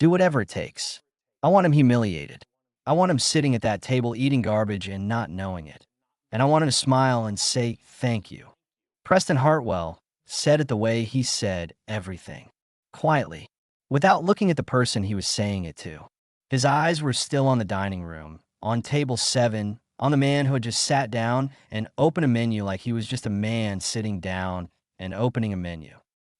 Do whatever it takes. I want him humiliated. I want him sitting at that table eating garbage and not knowing it. And I want him to smile and say thank you. Preston Hartwell said it the way he said everything. Quietly, without looking at the person he was saying it to. His eyes were still on the dining room, on table 7, on the man who had just sat down and opened a menu like he was just a man sitting down and opening a menu.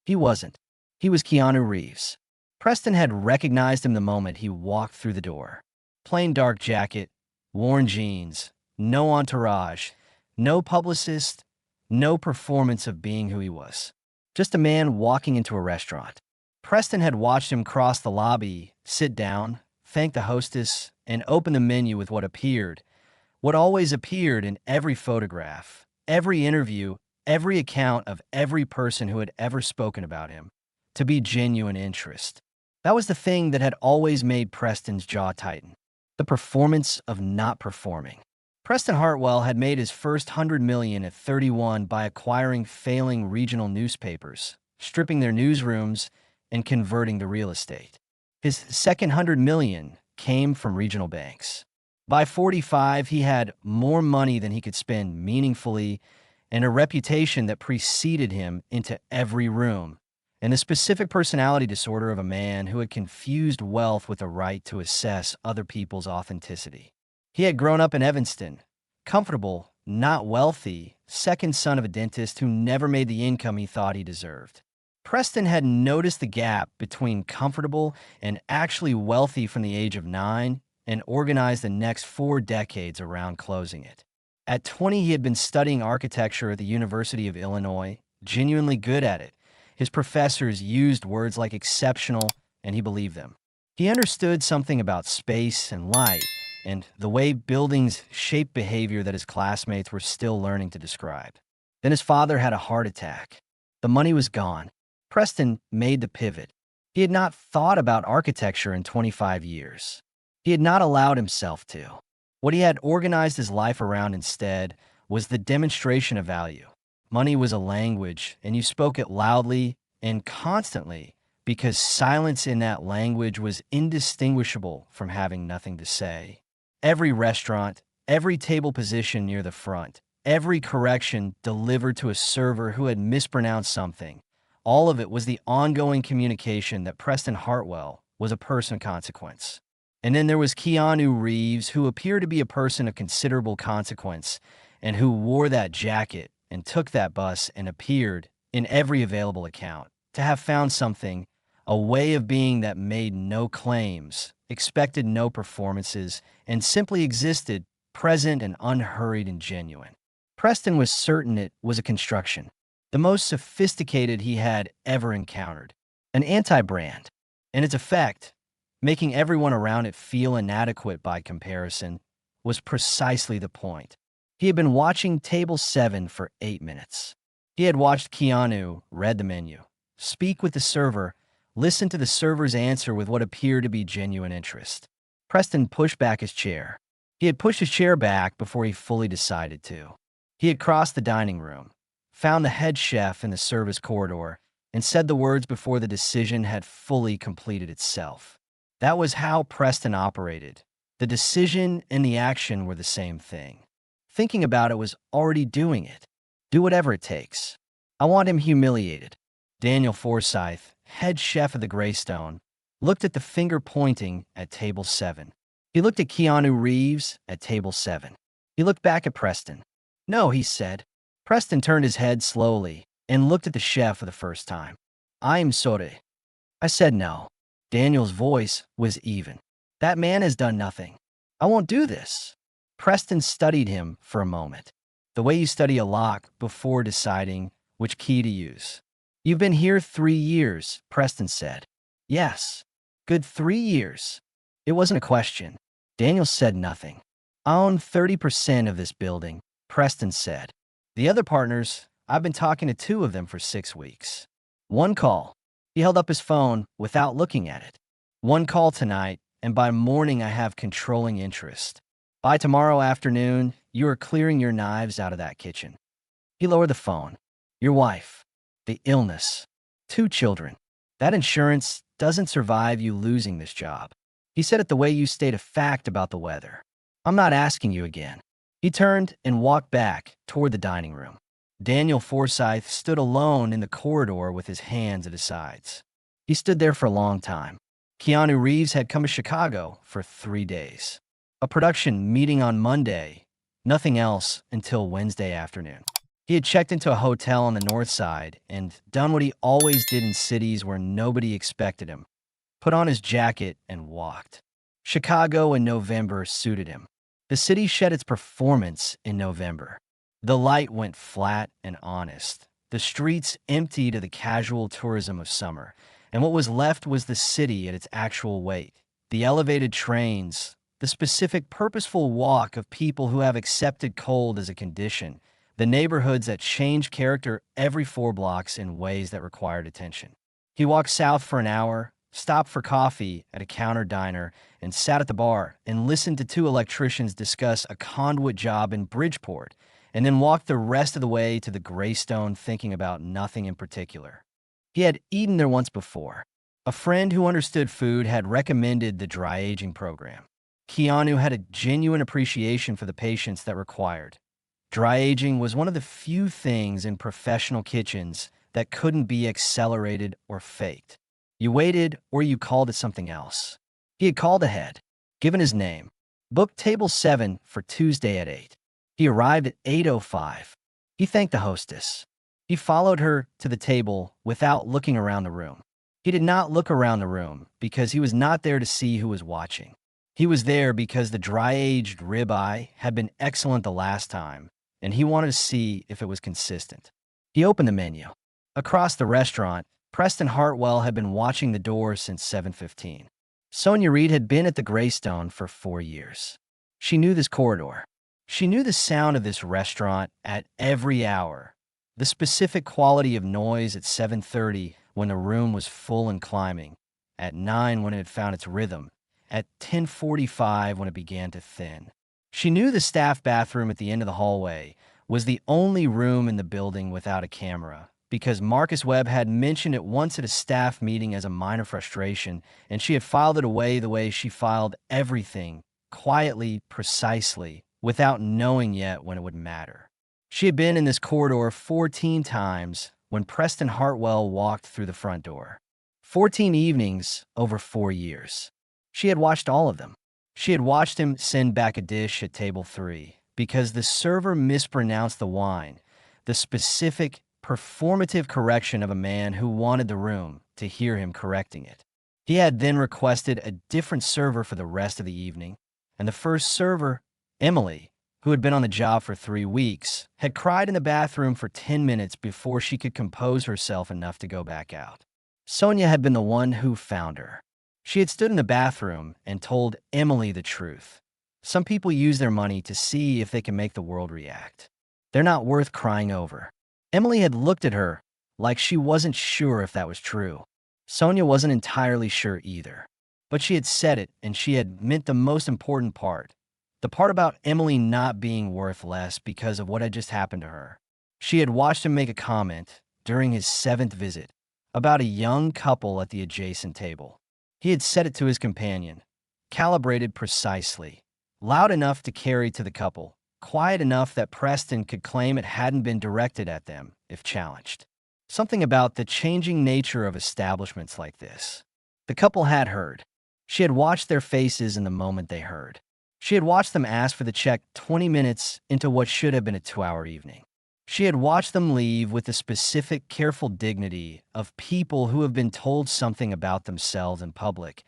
He wasn't. He was Keanu Reeves. Preston had recognized him the moment he walked through the door. Plain dark jacket, worn jeans, no entourage, no publicist, no performance of being who he was. Just a man walking into a restaurant. Preston had watched him cross the lobby, sit down, thank the hostess, and open the menu with what always appeared in every photograph, every interview, every account of every person who had ever spoken about him, to be genuine interest. That was the thing that had always made Preston's jaw tighten. The performance of not performing. Preston Hartwell had made his first $100 million at 31 by acquiring failing regional newspapers, stripping their newsrooms, and converting to real estate. His second $100 million came from regional banks. By 45, he had more money than he could spend meaningfully and a reputation that preceded him into every room, and the specific personality disorder of a man who had confused wealth with a right to assess other people's authenticity. He had grown up in Evanston, comfortable, not wealthy, second son of a dentist who never made the income he thought he deserved. Preston had noticed the gap between comfortable and actually wealthy from the age of 9 and organized the next 4 decades around closing it. At 20, he had been studying architecture at the University of Illinois, genuinely good at it. His professors used words like exceptional, and he believed them. He understood something about space and light, and the way buildings shape behavior that his classmates were still learning to describe. Then his father had a heart attack. The money was gone. Preston made the pivot. He had not thought about architecture in 25 years. He had not allowed himself to. What he had organized his life around instead was the demonstration of value. Money was a language, and you spoke it loudly and constantly because silence in that language was indistinguishable from having nothing to say. Every restaurant, every table position near the front, every correction delivered to a server who had mispronounced something, all of it was the ongoing communication that Preston Hartwell was a person of consequence. And then there was Keanu Reeves, who appeared to be a person of considerable consequence and who wore that jacket and took that bus and appeared in every available account to have found something, a way of being that made no claims, expected no performances, and simply existed, present and unhurried and genuine. Preston was certain it was a construction, the most sophisticated he had ever encountered, an anti-brand, and its effect, making everyone around it feel inadequate by comparison, was precisely the point. He had been watching table 7 for 8 minutes. He had watched Keanu read the menu, speak with the server, listen to the server's answer with what appeared to be genuine interest. Preston pushed back his chair. He had pushed his chair back before he fully decided to. He had crossed the dining room, found the head chef in the service corridor, and said the words before the decision had fully completed itself. That was how Preston operated. The decision and the action were the same thing. Thinking about it was already doing it. Do whatever it takes. I want him humiliated. Daniel Forsyth, head chef of the Greystone, looked at the finger pointing at table 7. He looked at Keanu Reeves at table 7. He looked back at Preston. No, he said. Preston turned his head slowly and looked at the chef for the first time. I'm sorry. I said no. Daniel's voice was even. That man has done nothing. I won't do this. Preston studied him for a moment, the way you study a lock before deciding which key to use. You've been here 3 years, Preston said. Yes. Good 3 years. It wasn't a question. Daniel said nothing. I own 30% of this building, Preston said. The other partners, I've been talking to 2 of them for 6 weeks. 1 call. He held up his phone without looking at it. 1 call tonight, and by morning I have controlling interest. By tomorrow afternoon, you are clearing your knives out of that kitchen. He lowered the phone. Your wife. The illness. 2 children. That insurance doesn't survive you losing this job. He said it the way you state a fact about the weather. I'm not asking you again. He turned and walked back toward the dining room. Daniel Forsyth stood alone in the corridor with his hands at his sides. He stood there for a long time. Keanu Reeves had come to Chicago for 3 days. A production meeting on Monday, nothing else until Wednesday afternoon. He had checked into a hotel on the north side and done what he always did in cities where nobody expected him, put on his jacket and walked. Chicago in November suited him. The city shed its performance in November. The light went flat and honest. The streets emptied of the casual tourism of summer, and what was left was the city at its actual weight. The elevated trains, the specific purposeful walk of people who have accepted cold as a condition, the neighborhoods that change character every 4 blocks in ways that required attention. He walked south for an hour, stopped for coffee at a counter diner, and sat at the bar and listened to 2 electricians discuss a conduit job in Bridgeport, and then walked the rest of the way to the Greystone thinking about nothing in particular. He had eaten there once before. A friend who understood food had recommended the dry aging program. Keanu had a genuine appreciation for the patience that required. Dry aging was one of the few things in professional kitchens that couldn't be accelerated or faked. You waited or you called it something else. He had called ahead, given his name, booked table 7 for Tuesday at 8. He arrived at 8:05. He thanked the hostess. He followed her to the table without looking around the room. He did not look around the room because he was not there to see who was watching. He was there because the dry-aged ribeye had been excellent the last time, and he wanted to see if it was consistent. He opened the menu. Across the restaurant, Preston Hartwell had been watching the door since 7:15. Sonia Reed had been at the Greystone for 4 years. She knew this corridor. She knew the sound of this restaurant at every hour, the specific quality of noise at 7:30 when the room was full and climbing, at 9 when it had found its rhythm, at 10:45 when it began to thin. She knew the staff bathroom at the end of the hallway was the only room in the building without a camera, because Marcus Webb had mentioned it once at a staff meeting as a minor frustration, and she had filed it away the way she filed everything, quietly, precisely, without knowing yet when it would matter. She had been in this corridor 14 times when Preston Hartwell walked through the front door. 14 evenings over 4 years. She had watched all of them. She had watched him send back a dish at table 3 because the server mispronounced the wine, the specific, performative correction of a man who wanted the room to hear him correcting it. He had then requested a different server for the rest of the evening, and the first server, Emily, who had been on the job for 3 weeks, had cried in the bathroom for 10 minutes before she could compose herself enough to go back out. Sonia had been the one who found her. She had stood in the bathroom and told Emily the truth. Some people use their money to see if they can make the world react. They're not worth crying over. Emily had looked at her like she wasn't sure if that was true. Sonia wasn't entirely sure either. But she had said it, and she had meant the most important part. The part about Emily not being worth less because of what had just happened to her. She had watched him make a comment during his 7th visit about a young couple at the adjacent table. He had said it to his companion, calibrated precisely, loud enough to carry to the couple, quiet enough that Preston could claim it hadn't been directed at them if challenged. Something about the changing nature of establishments like this. The couple had heard. She had watched their faces in the moment they heard. She had watched them ask for the check 20 minutes into what should have been a 2-hour evening. She had watched them leave with the specific, careful dignity of people who have been told something about themselves in public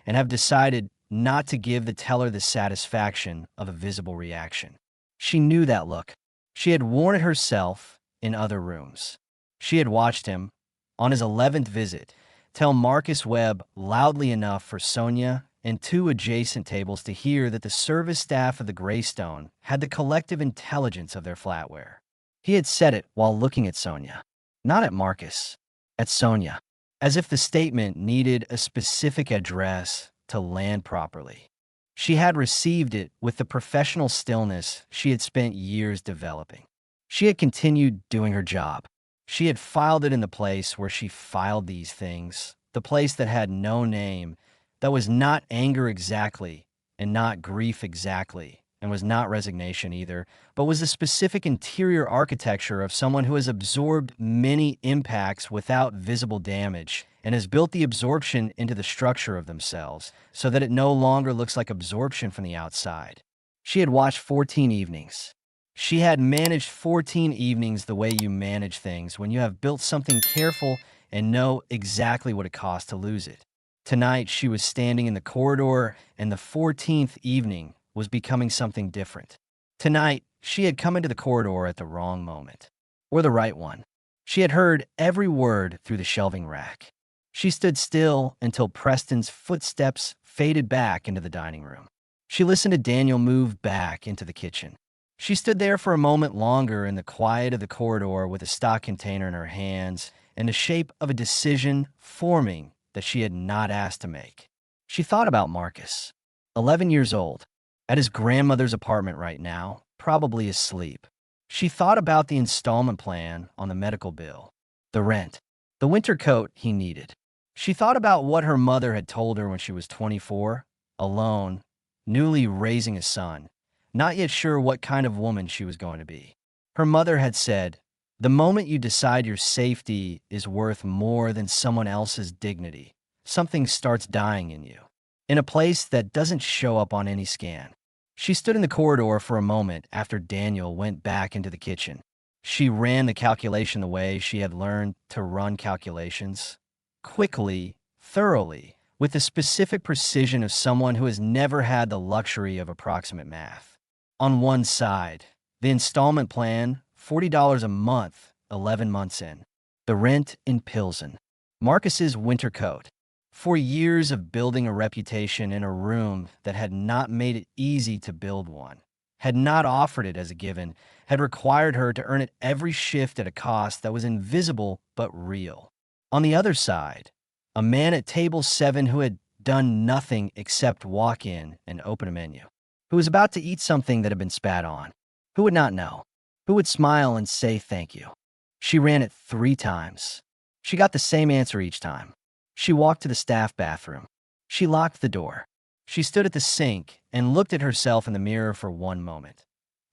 and have decided not to give the teller the satisfaction of a visible reaction. She knew that look. She had worn it herself in other rooms. She had watched him, on his 11th visit, tell Marcus Webb loudly enough for Sonia and 2 adjacent tables to hear that the service staff of the Greystone had the collective intelligence of their flatware. He had said it while looking at Sonia, not at Marcus, at Sonia, as if the statement needed a specific address to land properly. She had received it with the professional stillness she had spent years developing. She had continued doing her job. She had filed it in the place where she filed these things, the place that had no name, that was not anger exactly, and not grief exactly, and was not resignation either, but was the specific interior architecture of someone who has absorbed many impacts without visible damage, and has built the absorption into the structure of themselves, so that it no longer looks like absorption from the outside. She had watched 14 evenings. She had managed 14 evenings the way you manage things when you have built something careful and know exactly what it costs to lose it. Tonight, she was standing in the corridor, and the 14th evening was becoming something different. Tonight, she had come into the corridor at the wrong moment. Or the right one. She had heard every word through the shelving rack. She stood still until Preston's footsteps faded back into the dining room. She listened to Daniel move back into the kitchen. She stood there for a moment longer in the quiet of the corridor with a stock container in her hands and the shape of a decision forming that she had not asked to make. She thought about Marcus, 11 years old, at his grandmother's apartment right now, probably asleep. She thought about the installment plan on the medical bill, the rent, the winter coat he needed. She thought about what her mother had told her when she was 24, alone, newly raising a son, not yet sure what kind of woman she was going to be. Her mother had said, "The moment you decide your safety is worth more than someone else's dignity, something starts dying in you, in a place that doesn't show up on any scan." She stood in the corridor for a moment after Daniel went back into the kitchen. She ran the calculation the way she had learned to run calculations, quickly, thoroughly, with the specific precision of someone who has never had the luxury of approximate math. On one side, the installment plan, $40 a month, 11 months in. The rent in Pilsen. Marcus's winter coat. 4 years of building a reputation in a room that had not made it easy to build one, had not offered it as a given, had required her to earn it every shift at a cost that was invisible but real. On the other side, a man at table 7 who had done nothing except walk in and open a menu, who was about to eat something that had been spat on, who would not know, who would smile and say thank you. She ran it 3 times. She got the same answer each time. She walked to the staff bathroom. She locked the door. She stood at the sink and looked at herself in the mirror for one moment.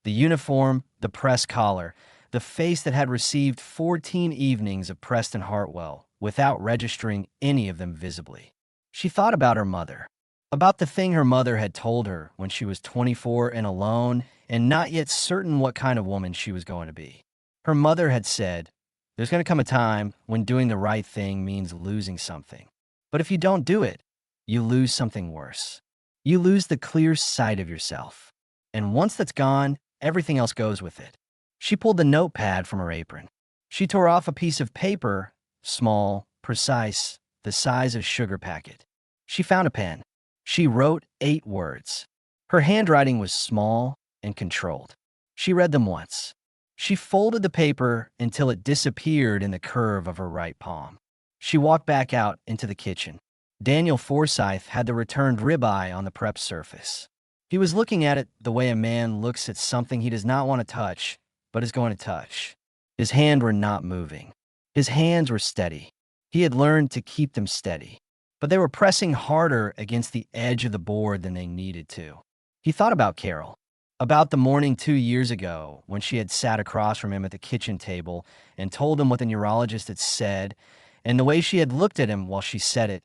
The uniform, the press collar, the face that had received 14 evenings of Preston Hartwell without registering any of them visibly. She thought about her mother, about the thing her mother had told her when she was 24 and alone and not yet certain what kind of woman she was going to be. Her mother had said, "There's going to come a time when doing the right thing means losing something. But if you don't do it, you lose something worse. You lose the clear sight of yourself. And once that's gone, everything else goes with it." She pulled the notepad from her apron. She tore off a piece of paper, small, precise, the size of a sugar packet. She found a pen. She wrote 8 words. Her handwriting was small and controlled. She read them once. She folded the paper until it disappeared in the curve of her right palm. She walked back out into the kitchen. Daniel Forsyth had the returned ribeye on the prep surface. He was looking at it the way a man looks at something he does not want to touch, but is going to touch. His hands were not moving. His hands were steady. He had learned to keep them steady, but they were pressing harder against the edge of the board than they needed to. He thought about Carol. About the morning 2 years ago when she had sat across from him at the kitchen table and told him what the neurologist had said, and the way she had looked at him while she said it,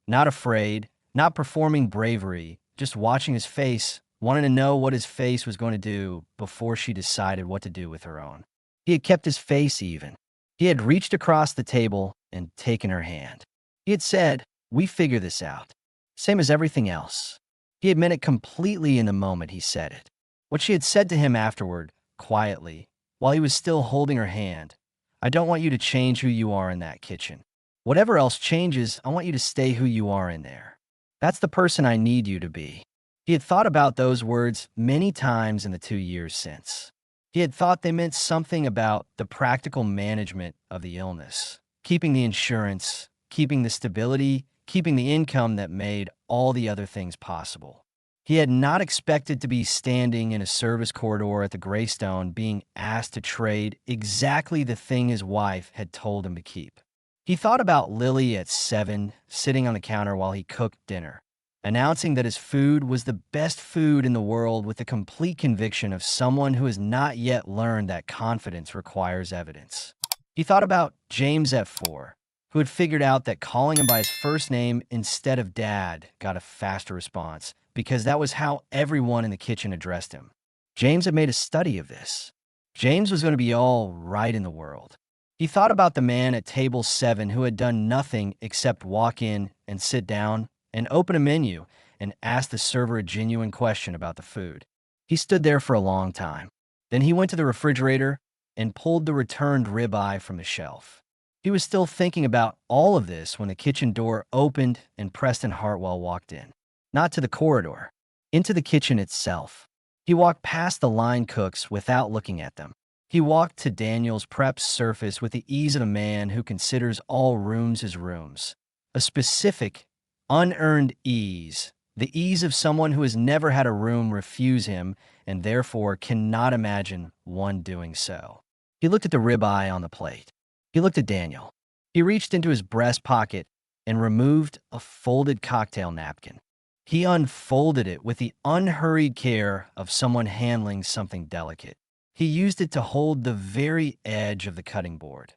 not afraid, not performing bravery, just watching his face, wanting to know what his face was going to do before she decided what to do with her own. He had kept his face even. He had reached across the table and taken her hand. He had said, "We figure this out." Same as everything else. He had meant it completely in the moment he said it. What she had said to him afterward, quietly, while he was still holding her hand, "I don't want you to change who you are in that kitchen. Whatever else changes, I want you to stay who you are in there. That's the person I need you to be." He had thought about those words many times in the 2 years since. He had thought they meant something about the practical management of the illness, keeping the insurance, keeping the stability, keeping the income that made all the other things possible. He had not expected to be standing in a service corridor at the Greystone being asked to trade exactly the thing his wife had told him to keep. He thought about Lily at 7, sitting on the counter while he cooked dinner, announcing that his food was the best food in the world with the complete conviction of someone who has not yet learned that confidence requires evidence. He thought about James at 4, who had figured out that calling him by his first name instead of Dad got a faster response, because that was how everyone in the kitchen addressed him. James had made a study of this. James was going to be all right in the world. He thought about the man at table 7 who had done nothing except walk in and sit down and open a menu and ask the server a genuine question about the food. He stood there for a long time. Then he went to the refrigerator and pulled the returned ribeye from the shelf. He was still thinking about all of this when the kitchen door opened and Preston Hartwell walked in. Not to the corridor, into the kitchen itself. He walked past the line cooks without looking at them. He walked to Daniel's prepped surface with the ease of a man who considers all rooms his rooms. A specific, unearned ease. The ease of someone who has never had a room refuse him and therefore cannot imagine one doing so. He looked at the ribeye on the plate. He looked at Daniel. He reached into his breast pocket and removed a folded cocktail napkin. He unfolded it with the unhurried care of someone handling something delicate. He used it to hold the very edge of the cutting board,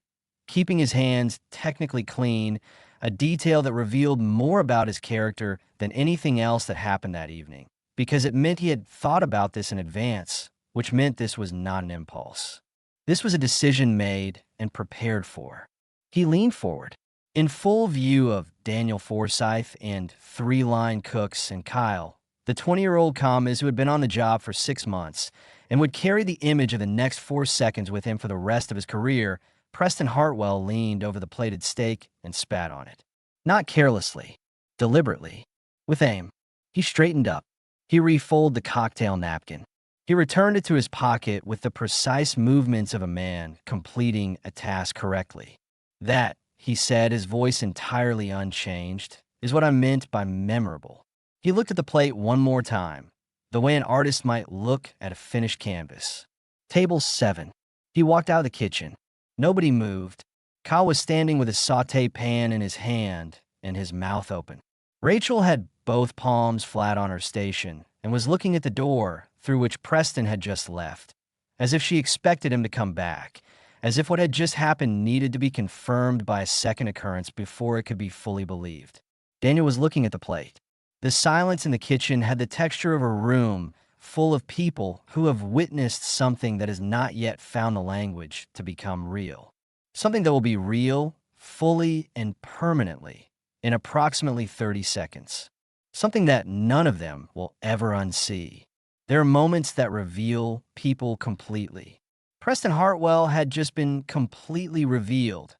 keeping his hands technically clean, a detail that revealed more about his character than anything else that happened that evening, because it meant he had thought about this in advance, which meant this was not an impulse. This was a decision made and prepared for. He leaned forward, in full view of Daniel Forsyth and 3 line cooks and Kyle, the 20-year-old commis who had been on the job for 6 months and would carry the image of the next 4 seconds with him for the rest of his career. Preston Hartwell leaned over the plated steak and spat on it. Not carelessly, deliberately, with aim. He straightened up. He refolded the cocktail napkin. He returned it to his pocket with the precise movements of a man completing a task correctly. That, he said, his voice entirely unchanged, is what I meant by memorable. He looked at the plate one more time, the way an artist might look at a finished canvas. Table 7. He walked out of the kitchen. Nobody moved. Kyle was standing with his sauté pan in his hand and his mouth open. Rachel had both palms flat on her station and was looking at the door through which Preston had just left, as if she expected him to come back, as if what had just happened needed to be confirmed by a second occurrence before it could be fully believed. Daniel was looking at the plate. The silence in the kitchen had the texture of a room full of people who have witnessed something that has not yet found the language to become real. Something that will be real, fully, and permanently in approximately 30 seconds. Something that none of them will ever unsee. There are moments that reveal people completely. Preston Hartwell had just been completely revealed,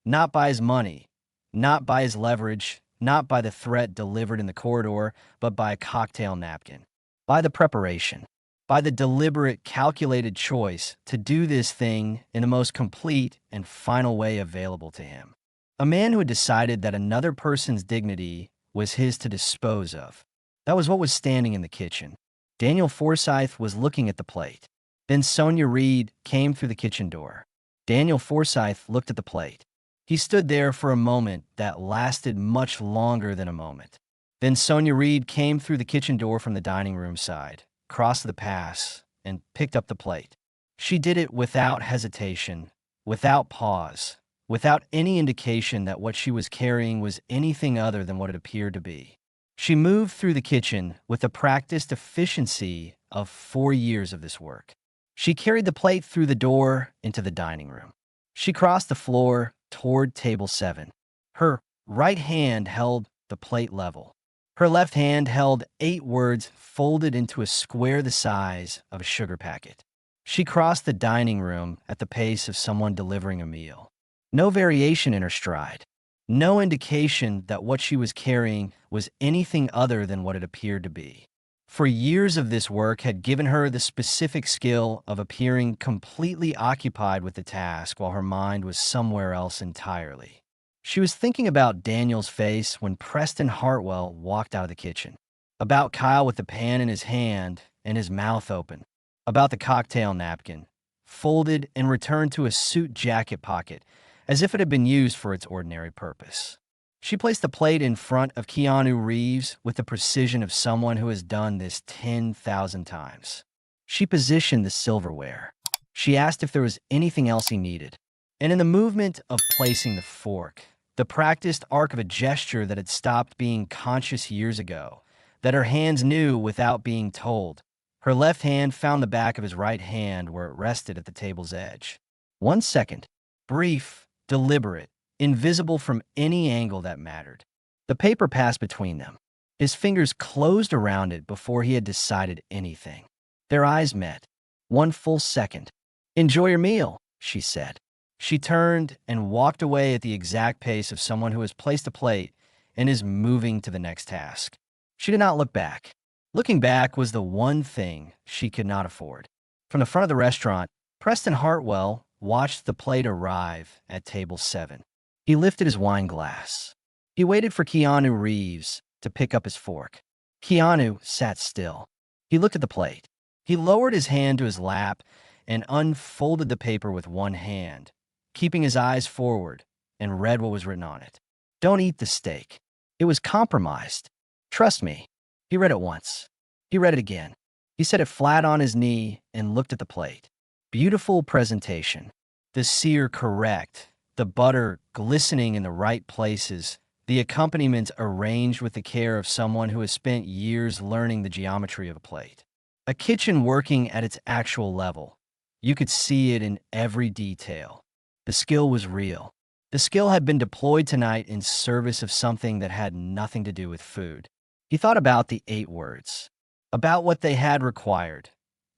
not by his money, not by his leverage, not by the threat delivered in the corridor, but by a cocktail napkin, by the preparation, by the deliberate, calculated choice to do this thing in the most complete and final way available to him. A man who had decided that another person's dignity was his to dispose of. That was what was standing in the kitchen. Daniel Forsyth was looking at the plate. Then Sonia Reed came through the kitchen door. Daniel Forsyth looked at the plate. He stood there for a moment that lasted much longer than a moment. Then Sonia Reed came through the kitchen door from the dining room side, crossed the pass, and picked up the plate. She did it without hesitation, without pause, without any indication that what she was carrying was anything other than what it appeared to be. She moved through the kitchen with the practiced efficiency of 4 years of this work. She carried the plate through the door into the dining room. She crossed the floor toward table 7. Her right hand held the plate level. Her left hand held 8 words folded into a square the size of a sugar packet. She crossed the dining room at the pace of someone delivering a meal. No variation in her stride. No indication that what she was carrying was anything other than what it appeared to be. For years of this work had given her the specific skill of appearing completely occupied with the task while her mind was somewhere else entirely. She was thinking about Daniel's face when Preston Hartwell walked out of the kitchen. about Kyle with the pan in his hand and his mouth open, about the cocktail napkin, folded and returned to a suit jacket pocket as if it had been used for its ordinary purpose. She placed the plate in front of Keanu Reeves with the precision of someone who has done this 10,000 times. She positioned the silverware. She asked if there was anything else he needed. And in the movement of placing the fork, the practiced arc of a gesture that had stopped being conscious years ago, that her hands knew without being told, her left hand found the back of his right hand where it rested at the table's edge. 1 second, brief, deliberate, invisible from any angle that mattered. The paper passed between them. His fingers closed around it before he had decided anything. Their eyes met. 1 full second. "Enjoy your meal," she said. She turned and walked away at the exact pace of someone who has placed a plate and is moving to the next task. She did not look back. Looking back was the one thing she could not afford. From the front of the restaurant, Preston Hartwell watched the plate arrive at table 7. He lifted his wine glass. He waited for Keanu Reeves to pick up his fork. Keanu sat still. He looked at the plate. He lowered his hand to his lap and unfolded the paper with one hand, keeping his eyes forward, and read what was written on it. "Don't eat the steak. It was compromised. Trust me." He read it once. He read it again. He set it flat on his knee and looked at the plate. Beautiful presentation. The sear correct. The butter glistening in the right places. The accompaniment arranged with the care of someone who has spent years learning the geometry of a plate. A kitchen working at its actual level. You could see it in every detail. The skill was real. The skill had been deployed tonight in service of something that had nothing to do with food. He thought about the 8 words, about what they had required,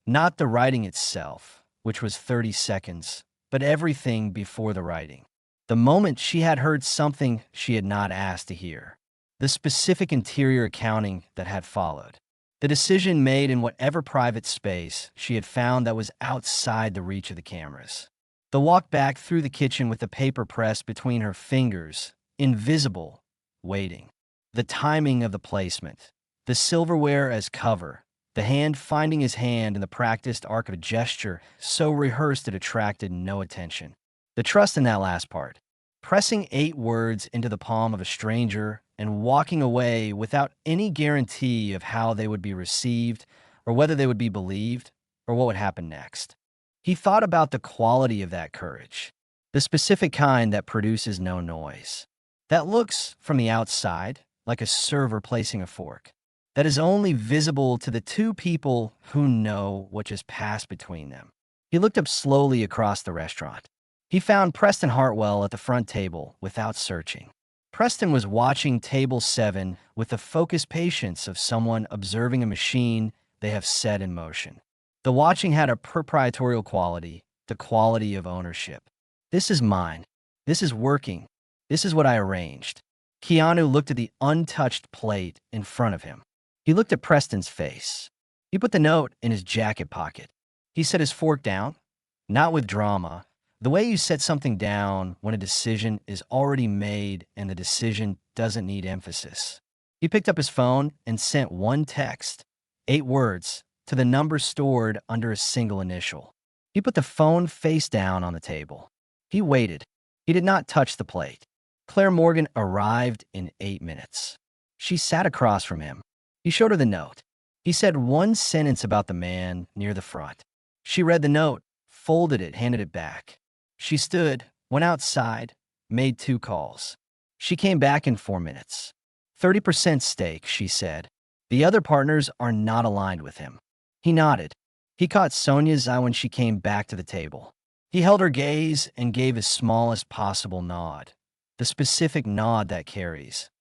not the writing itself, which was 30 seconds, but everything before the writing. The moment she had heard something she had not asked to hear, the specific interior accounting that had followed, the decision made in whatever private space she had found that was outside the reach of the cameras. The walk back through the kitchen with the paper pressed between her fingers, invisible, waiting. The timing of the placement, the silverware as cover, the hand finding his hand in the practiced arc of a gesture so rehearsed it attracted no attention. The trust in that last part, pressing 8 words into the palm of a stranger and walking away without any guarantee of how they would be received or whether they would be believed or what would happen next. He thought about the quality of that courage, the specific kind that produces no noise, that looks from the outside like a server placing a fork, that is only visible to the 2 people who know what just passed between them. He looked up slowly across the restaurant. He found Preston Hartwell at the front table without searching. Preston was watching table 7 with the focused patience of someone observing a machine they have set in motion. The watching had a proprietorial quality, the quality of ownership. "This is mine. This is working. This is what I arranged." Keanu looked at the untouched plate in front of him. He looked at Preston's face. He put the note in his jacket pocket. He set his fork down, not with drama, the way you set something down when a decision is already made and the decision doesn't need emphasis. He picked up his phone and sent one text, 8 words, to the number stored under a single initial. He put the phone face down on the table. He waited. He did not touch the plate. Claire Morgan arrived in 8 minutes. She sat across from him. He showed her the note. He said one sentence about the man near the front. She read the note, folded it, handed it back. She stood, went outside, made 2 calls. She came back in 4 minutes. 30% stake, she said. The other partners are not aligned with him. He nodded. He caught Sonia's eye when she came back to the table. He held her gaze and gave his smallest possible nod. The specific nod that carries.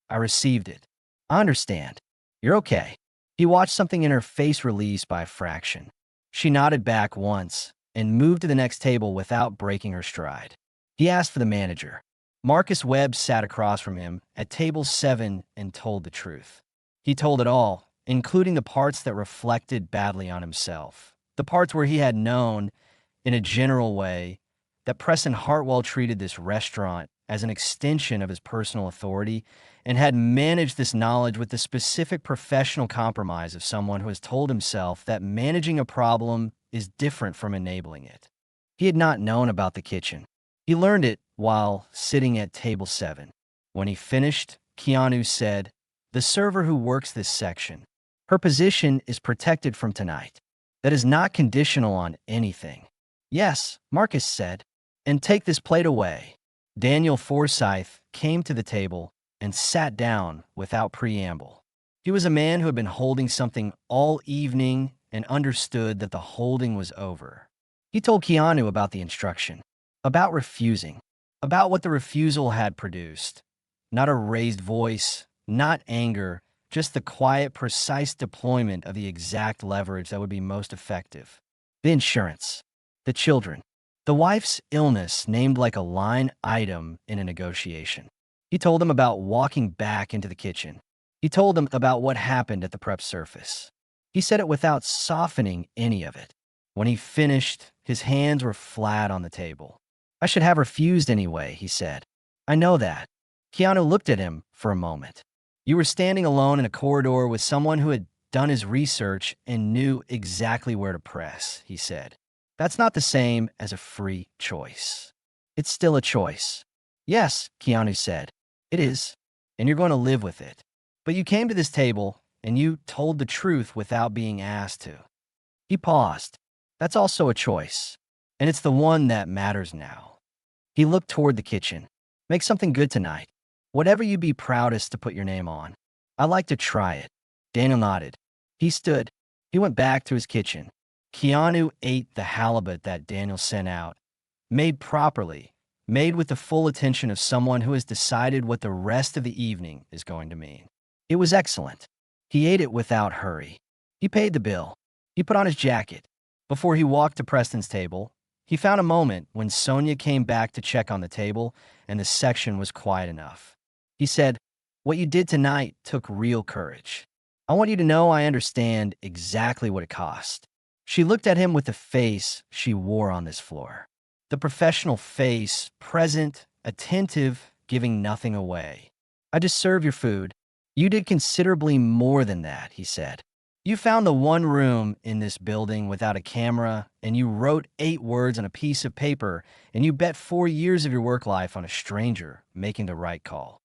"I received it. I understand. You're okay." He watched something in her face release by a fraction. She nodded back once and moved to the next table without breaking her stride. He asked for the manager. Marcus Webb sat across from him at table 7 and told the truth. He told it all, including the parts that reflected badly on himself, the parts where he had known, in a general way, that Preston Hartwell treated this restaurant as an extension of his personal authority and had managed this knowledge with the specific professional compromise of someone who has told himself that managing a problem is different from enabling it. He had not known about the kitchen. He learned it while sitting at table 7. When he finished, Keanu said, "The server who works this section, her position is protected from tonight. That is not conditional on anything." "Yes," Marcus said, "and take this plate away." Daniel Forsyth came to the table and sat down without preamble. He was a man who had been holding something all evening and understood that the holding was over. He told Keanu about the instruction, about refusing, about what the refusal had produced. Not a raised voice, not anger, just the quiet, precise deployment of the exact leverage that would be most effective. The insurance, the children, the wife's illness named like a line item in a negotiation. He told them about walking back into the kitchen. He told them about what happened at the prep surface. He said it without softening any of it. When he finished, his hands were flat on the table. "I should have refused anyway," he said. "I know that." Keanu looked at him for a moment. "You were standing alone in a corridor with someone who had done his research and knew exactly where to press," he said. "That's not the same as a free choice. It's still a choice." "Yes," Keanu said, "it is, and you're going to live with it. But you came to this table, and you told the truth without being asked to." He paused. "That's also a choice, and it's the one that matters now." He looked toward the kitchen. "Make something good tonight. Whatever you'd be proudest to put your name on. I'd like to try it." Daniel nodded. He stood. He went back to his kitchen. Keanu ate the halibut that Daniel sent out, made properly, made with the full attention of someone who has decided what the rest of the evening is going to mean. It was excellent. He ate it without hurry. He paid the bill. He put on his jacket. Before he walked to Preston's table, he found a moment when Sonia came back to check on the table and the section was quiet enough. He said, "What you did tonight took real courage. I want you to know I understand exactly what it cost." She looked at him with the face she wore on this floor. The professional face, present, attentive, giving nothing away. "I just serve your food. You did considerably more than that," he said. "You found the one room in this building without a camera, and you wrote 8 words on a piece of paper, and you bet 4 years of your work life on a stranger making the right call."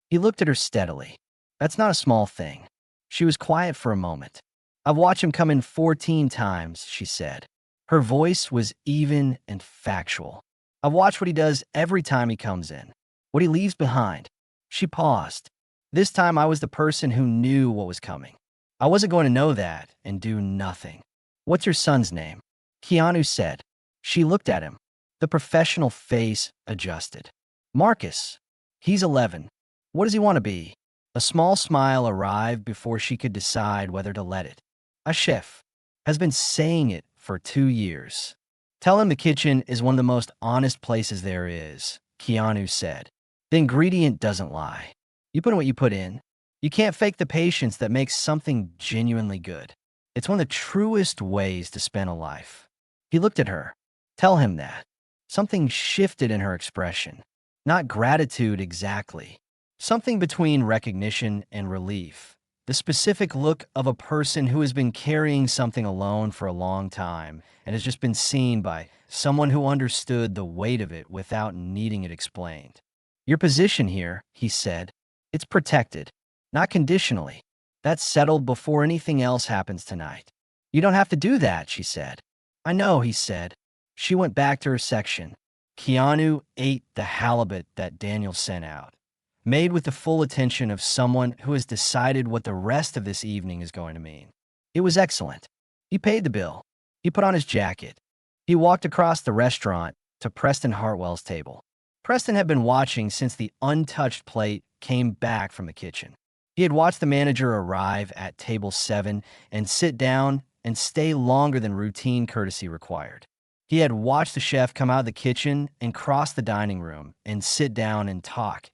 He looked at her steadily. "That's not a small thing." She was quiet for a moment. "I've watched him come in 14 times, she said. Her voice was even and factual. "I've watched what he does every time he comes in, what he leaves behind." She paused. "This time I was the person who knew what was coming. I wasn't going to know that and do nothing." "What's your son's name?" Keanu said. She looked at him. The professional face adjusted. "Marcus. He's 11. What does he want to be?" A small smile arrived before she could decide whether to let it. "A chef. Has been saying it for 2 years. Tell him the kitchen is one of the most honest places there is," Keanu said. "The ingredient doesn't lie. You put in what you put in. You can't fake the patience that makes something genuinely good. It's one of the truest ways to spend a life." He looked at her. "Tell him that." Something shifted in her expression. Not gratitude exactly. Something between recognition and relief. The specific look of a person who has been carrying something alone for a long time and has just been seen by someone who understood the weight of it without needing it explained. "Your position here," he said, "it's protected, not conditionally. That's settled before anything else happens tonight." "You don't have to do that," she said. "I know," he said. She went back to her section. Keanu ate the halibut that Daniel sent out, made with the full attention of someone who has decided what the rest of this evening is going to mean. It was excellent. He paid the bill. He put on his jacket. He walked across the restaurant to Preston Hartwell's table. Preston had been watching since the untouched plate came back from the kitchen. He had watched the manager arrive at table 7 and sit down and stay longer than routine courtesy required. He had watched the chef come out of the kitchen and cross the dining room and sit down and talk,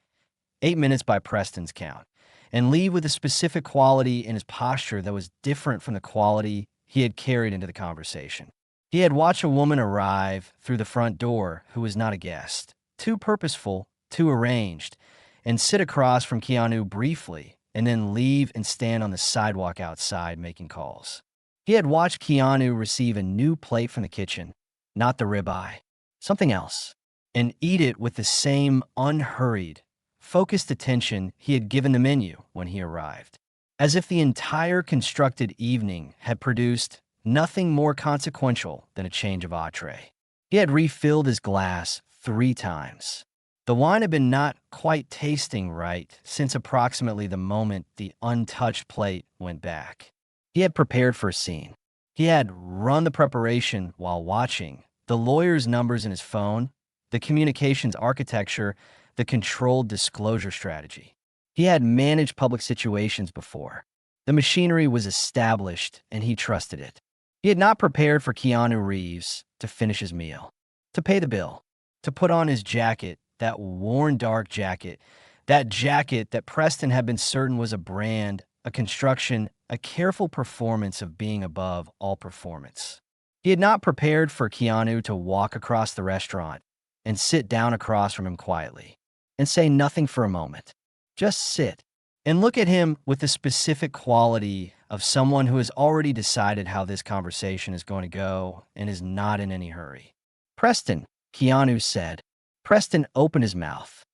8 minutes by Preston's count, and leave with a specific quality in his posture that was different from the quality he had carried into the conversation. He had watched a woman arrive through the front door who was not a guest, too purposeful too arranged, and sit across from Keanu briefly, and then leave and stand on the sidewalk outside making calls. He had watched Keanu receive a new plate from the kitchen, not the ribeye, something else, and eat it with the same unhurried, focused attention he had given the menu when he arrived, as if the entire constructed evening had produced nothing more consequential than a change of entree. He had refilled his glass 3 times. The wine had been not quite tasting right since approximately the moment the untouched plate went back. He had prepared for a scene. He had run the preparation while watching the lawyer's numbers in his phone, the communications architecture, the controlled disclosure strategy. He had managed public situations before. The machinery was established, and he trusted it. He had not prepared for Keanu Reeves to finish his meal, to pay the bill, to put on his jacket, that worn dark jacket, that jacket that Preston had been certain was a brand, a construction, a careful performance of being above all performance. He had not prepared for Keanu to walk across the restaurant and sit down across from him quietly and say nothing for a moment. Just sit and look at him with the specific quality of someone who has already decided how this conversation is going to go and is not in any hurry. "Preston," Keanu said. Preston opened his mouth.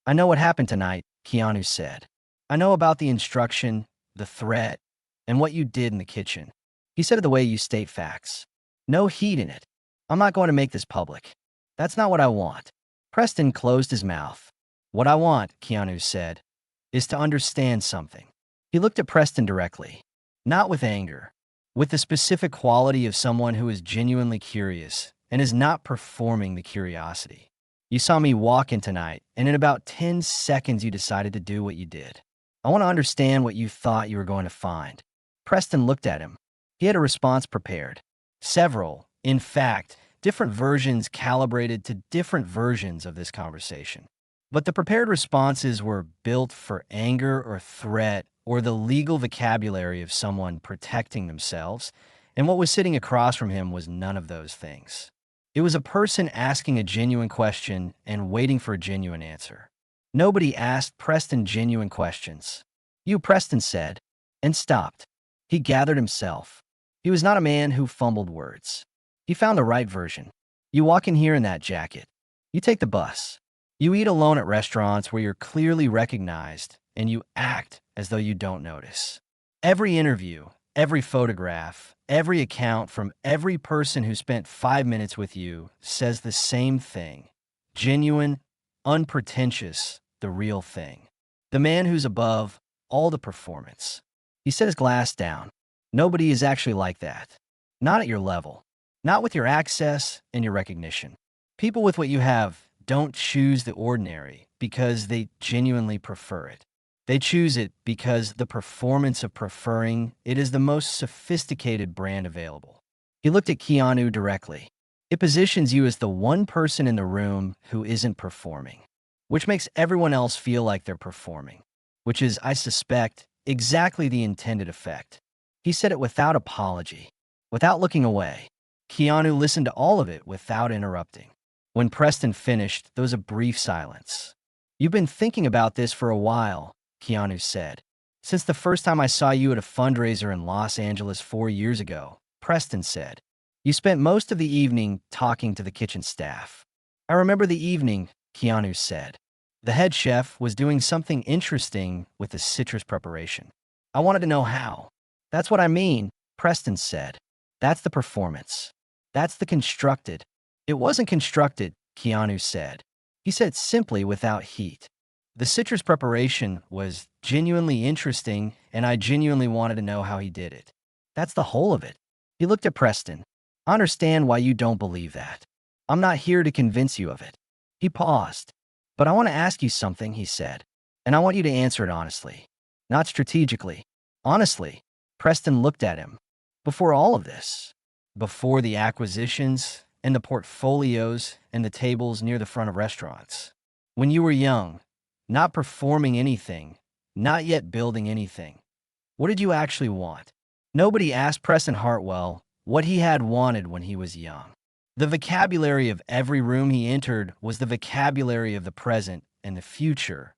"I know what happened tonight," Keanu said. "I know about the instruction, the threat, and what you did in the kitchen." He said it the way you state facts. No heat in it. "I'm not going to make this public. That's not what I want." Preston closed his mouth. "What I want," Keanu said, "is to understand something." He looked at Preston directly, not with anger, with the specific quality of someone who is genuinely curious and is not performing the curiosity. "You saw me walk in tonight, and in about 10 seconds you decided to do what you did. I want to understand what you thought you were going to find." Preston looked at him. He had a response prepared. Several, in fact, different versions calibrated to different versions of this conversation. But the prepared responses were built for anger or threat or the legal vocabulary of someone protecting themselves, and what was sitting across from him was none of those things. It was a person asking a genuine question and waiting for a genuine answer. Nobody asked Preston genuine questions. "You," Preston said, and stopped. He gathered himself. He was not a man who fumbled words. He found the right version. "You walk in here in that jacket. You take the bus. You eat alone at restaurants where you're clearly recognized, and you act as though you don't notice. Every interview, every photograph, every account from every person who spent 5 minutes with you says the same thing. Genuine, unpretentious, the real thing. The man who's above all the performance." He set his glass down. "Nobody is actually like that. Not at your level. Not with your access and your recognition. People with what you have don't choose the ordinary because they genuinely prefer it. They choose it because the performance of preferring it is the most sophisticated brand available." He looked at Keanu directly. "It positions you as the one person in the room who isn't performing, which makes everyone else feel like they're performing, which is, I suspect, exactly the intended effect." He said it without apology, without looking away. Keanu listened to all of it without interrupting. When Preston finished, there was a brief silence. "You've been thinking about this for a while," Keanu said. "Since the first time I saw you at a fundraiser in Los Angeles 4 years ago," Preston said. "You spent most of the evening talking to the kitchen staff." "I remember the evening," Keanu said. "The head chef was doing something interesting with the citrus preparation. I wanted to know how." "That's what I mean," Preston said. "That's the performance. That's the constructed." "It wasn't constructed," Keanu said. He said it simply without heat. "The citrus preparation was genuinely interesting, and I genuinely wanted to know how he did it. That's the whole of it." He looked at Preston. "I understand why you don't believe that. I'm not here to convince you of it." He paused. "But I want to ask you something," he said, "and I want you to answer it honestly. Not strategically. Honestly." Preston looked at him. "Before all of this, before the acquisitions and the portfolios and the tables near the front of restaurants, when you were young, not performing anything, not yet building anything, what did you actually want?" Nobody asked Preston Hartwell what he had wanted when he was young. The vocabulary of every room he entered was the vocabulary of the present and the future.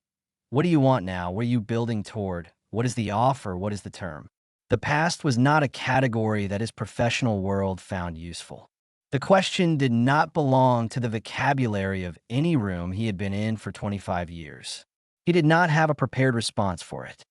What do you want now? What are you building toward? What is the offer? What is the term? The past was not a category that his professional world found useful. The question did not belong to the vocabulary of any room he had been in for 25 years. He did not have a prepared response for it.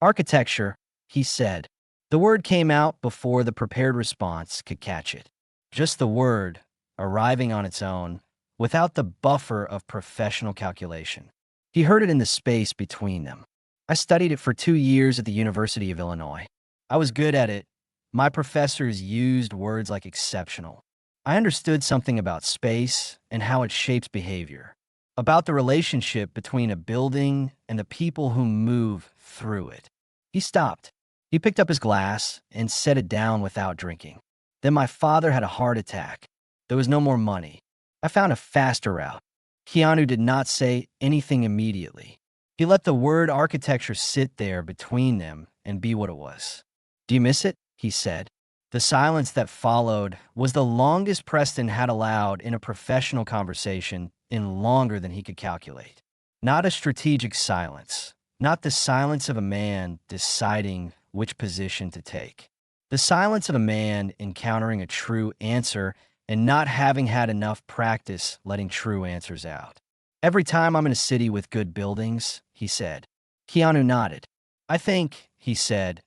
Architecture, he said. The word came out before the prepared response could catch it. Just the word, arriving on its own, without the buffer of professional calculation. He heard it in the space between them. I studied it for 2 years at the University of Illinois. I was good at it. My professors used words like exceptional. I understood something about space and how it shapes behavior, about the relationship between a building and the people who move through it. He stopped. He picked up his glass and set it down without drinking. Then my father had a heart attack. There was no more money. I found a faster route. Keanu did not say anything immediately. He let the word architecture sit there between them and be what it was. "Do you miss it?" he said. The silence that followed was the longest Preston had allowed in a professional conversation in longer than he could calculate. Not a strategic silence, not the silence of a man deciding which position to take. The silence of a man encountering a true answer and not having had enough practice letting true answers out. "Every time I'm in a city with good buildings," he said. Keanu nodded. "I think," he said,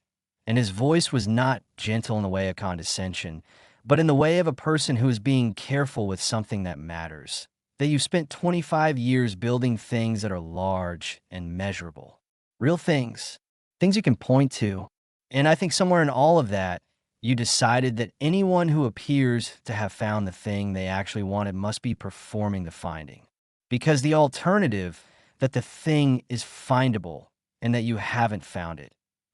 and his voice was not gentle in the way of condescension, but in the way of a person who is being careful with something that matters, that you've spent 25 years building things that are large and measurable. Real things. Things you can point to. And I think somewhere in all of that, you decided that anyone who appears to have found the thing they actually wanted must be performing the finding. Because the alternative, that the thing is findable and that you haven't found it,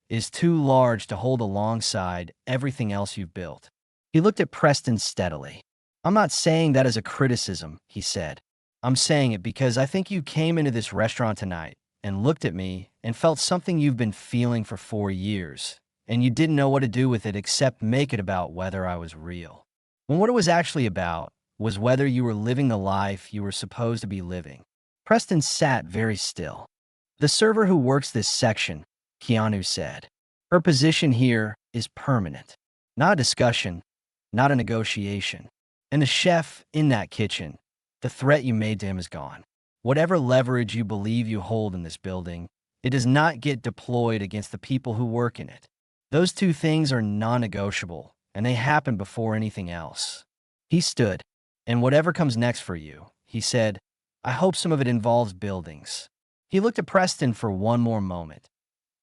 is too large to hold alongside everything else you've built. He looked at Preston steadily. "I'm not saying that as a criticism," he said. "I'm saying it because I think you came into this restaurant tonight and looked at me and felt something you've been feeling for 4 years, and you didn't know what to do with it except make it about whether I was real. When what it was actually about was whether you were living the life you were supposed to be living." Preston sat very still. "The server who works this section," Keanu said. "Her position here is permanent. Not a discussion, not a negotiation. And the chef in that kitchen, the threat you made to him is gone. Whatever leverage you believe you hold in this building, it does not get deployed against the people who work in it. Those two things are non-negotiable, and they happen before anything else." He stood. "And whatever comes next for you," he said, "I hope some of it involves buildings." He looked at Preston for one more moment.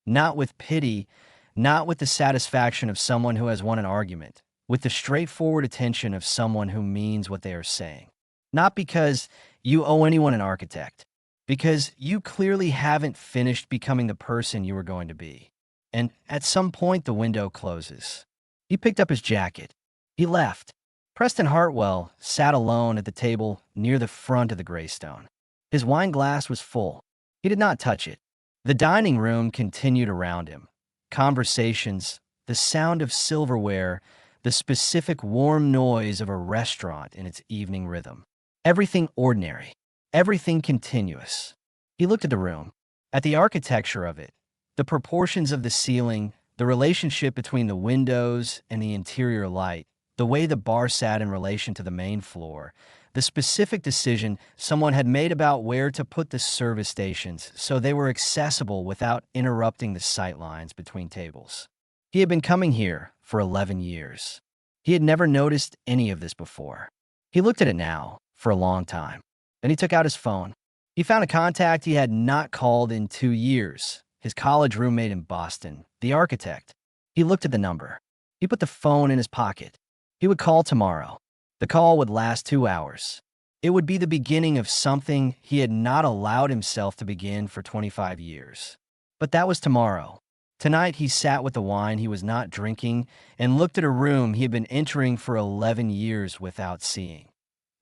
Not with pity, not with the satisfaction of someone who has won an argument, with the straightforward attention of someone who means what they are saying. Not because you owe anyone an architect, because you clearly haven't finished becoming the person you were going to be. And at some point, the window closes. He picked up his jacket. He left. Preston Hartwell sat alone at the table near the front of the Greystone. His wine glass was full. He did not touch it. The dining room continued around him. Conversations, the sound of silverware, the specific warm noise of a restaurant in its evening rhythm. Everything ordinary, everything continuous. He looked at the room, at the architecture of it, the proportions of the ceiling, the relationship between the windows and the interior light, the way the bar sat in relation to the main floor, the specific decision someone had made about where to put the service stations so they were accessible without interrupting the sight lines between tables. He had been coming here for 11 years. He had never noticed any of this before. He looked at it now for a long time. Then he took out his phone. He found a contact he had not called in 2 years, his college roommate in Boston, the architect. He looked at the number. He put the phone in his pocket. He would call tomorrow. The call would last 2 hours. It would be the beginning of something he had not allowed himself to begin for 25 years. But that was tomorrow. Tonight he sat with the wine he was not drinking and looked at a room he had been entering for 11 years without seeing.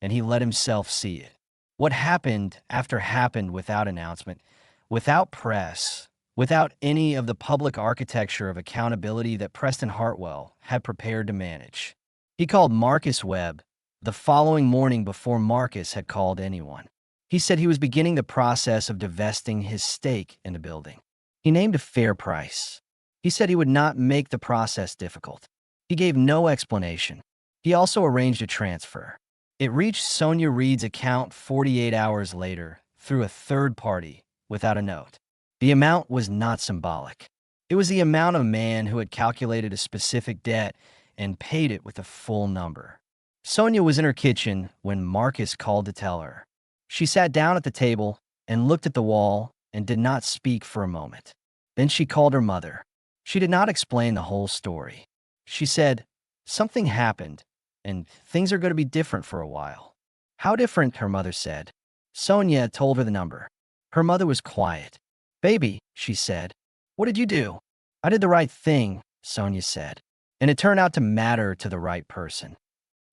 And he let himself see it. What happened after happened without announcement, without press, without any of the public architecture of accountability that Preston Hartwell had prepared to manage. He called Marcus Webb the following morning before Marcus had called anyone. He said he was beginning the process of divesting his stake in the building. He named a fair price. He said he would not make the process difficult. He gave no explanation. He also arranged a transfer. It reached Sonia Reed's account 48 hours later through a third party without a note. The amount was not symbolic. It was the amount of a man who had calculated a specific debt and paid it with a full number. Sonia was in her kitchen when Marcus called to tell her. She sat down at the table and looked at the wall and did not speak for a moment. Then she called her mother. She did not explain the whole story. She said, "Something happened, and things are going to be different for a while." "How different?" her mother said. Sonia told her the number. Her mother was quiet. "Baby," she said, "what did you do?" "I did the right thing," Sonia said, "and it turned out to matter to the right person."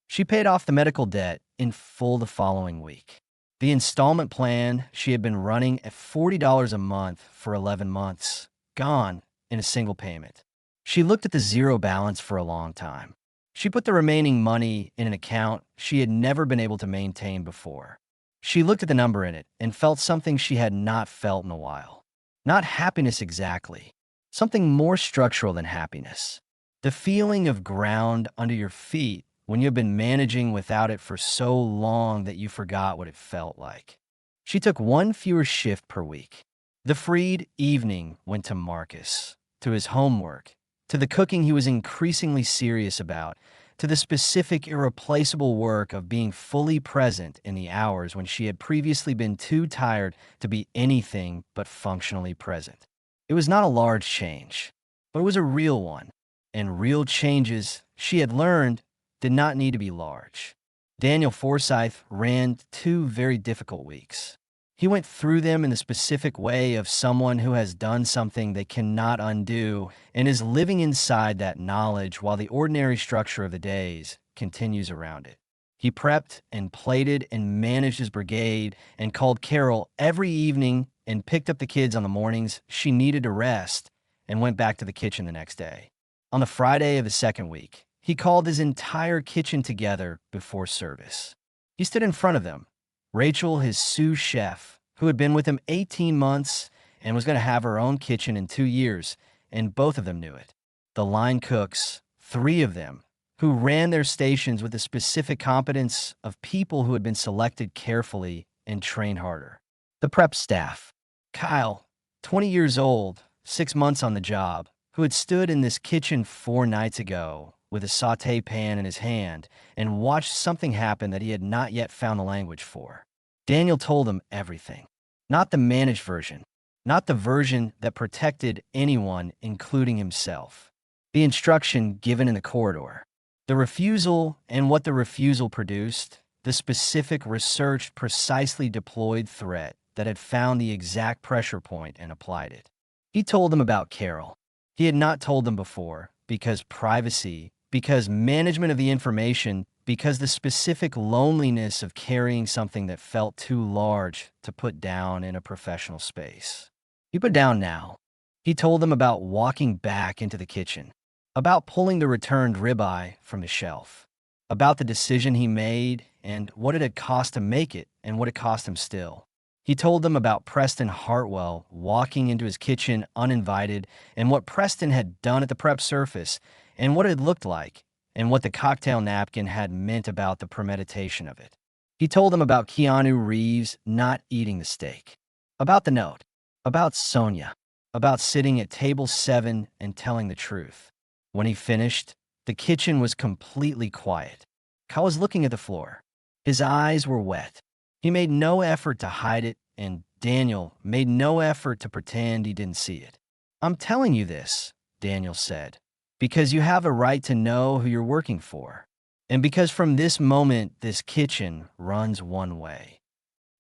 She paid off the medical debt in full the following week. The installment plan she had been running at $40 a month for 11 months, gone in a single payment. She looked at the zero balance for a long time. She put the remaining money in an account she had never been able to maintain before. She looked at the number in it and felt something she had not felt in a while. Not happiness exactly, something more structural than happiness. The feeling of ground under your feet when you've been managing without it for so long that you forgot what it felt like. She took one fewer shift per week. The freed evening went to Marcus, to his homework, to the cooking he was increasingly serious about, to the specific, irreplaceable work of being fully present in the hours when she had previously been too tired to be anything but functionally present. It was not a large change, but it was a real one, and real changes, she had learned, did not need to be large. Daniel Forsyth ran 2 very difficult weeks. He went through them in the specific way of someone who has done something they cannot undo and is living inside that knowledge while the ordinary structure of the days continues around it. He prepped and plated and managed his brigade and called Carol every evening and picked up the kids on the mornings she needed to rest and went back to the kitchen the next day. On the Friday of the second week, he called his entire kitchen together before service. He stood in front of them. Rachel, his sous chef, who had been with him 18 months and was going to have her own kitchen in 2 years, and both of them knew it. The line cooks, 3 of them, who ran their stations with the specific competence of people who had been selected carefully and trained harder. The prep staff. Kyle, 20 years old, 6 months on the job, who had stood in this kitchen 4 nights ago with a sauté pan in his hand and watched something happen that he had not yet found the language for. Daniel told him everything. Not the managed version, not the version that protected anyone, including himself. The instruction given in the corridor. The refusal and what the refusal produced, the specific researched, precisely deployed threat that had found the exact pressure point and applied it. He told them about Carol. He had not told them before, because privacy, because management of the information, because the specific loneliness of carrying something that felt too large to put down in a professional space. He put down now. He told them about walking back into the kitchen, about pulling the returned ribeye from the shelf, about the decision he made and what it had cost to make it and what it cost him still. He told them about Preston Hartwell walking into his kitchen uninvited and what Preston had done at the prep surface and what it looked like and what the cocktail napkin had meant about the premeditation of it. He told them about Keanu Reeves not eating the steak, about the note, about Sonia, about sitting at table 7 and telling the truth. When he finished, the kitchen was completely quiet. Kyle was looking at the floor. His eyes were wet. He made no effort to hide it, and Daniel made no effort to pretend he didn't see it. "I'm telling you this," Daniel said, "because you have a right to know who you're working for, and because from this moment, this kitchen runs one way."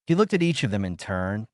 He looked at each of them in turn.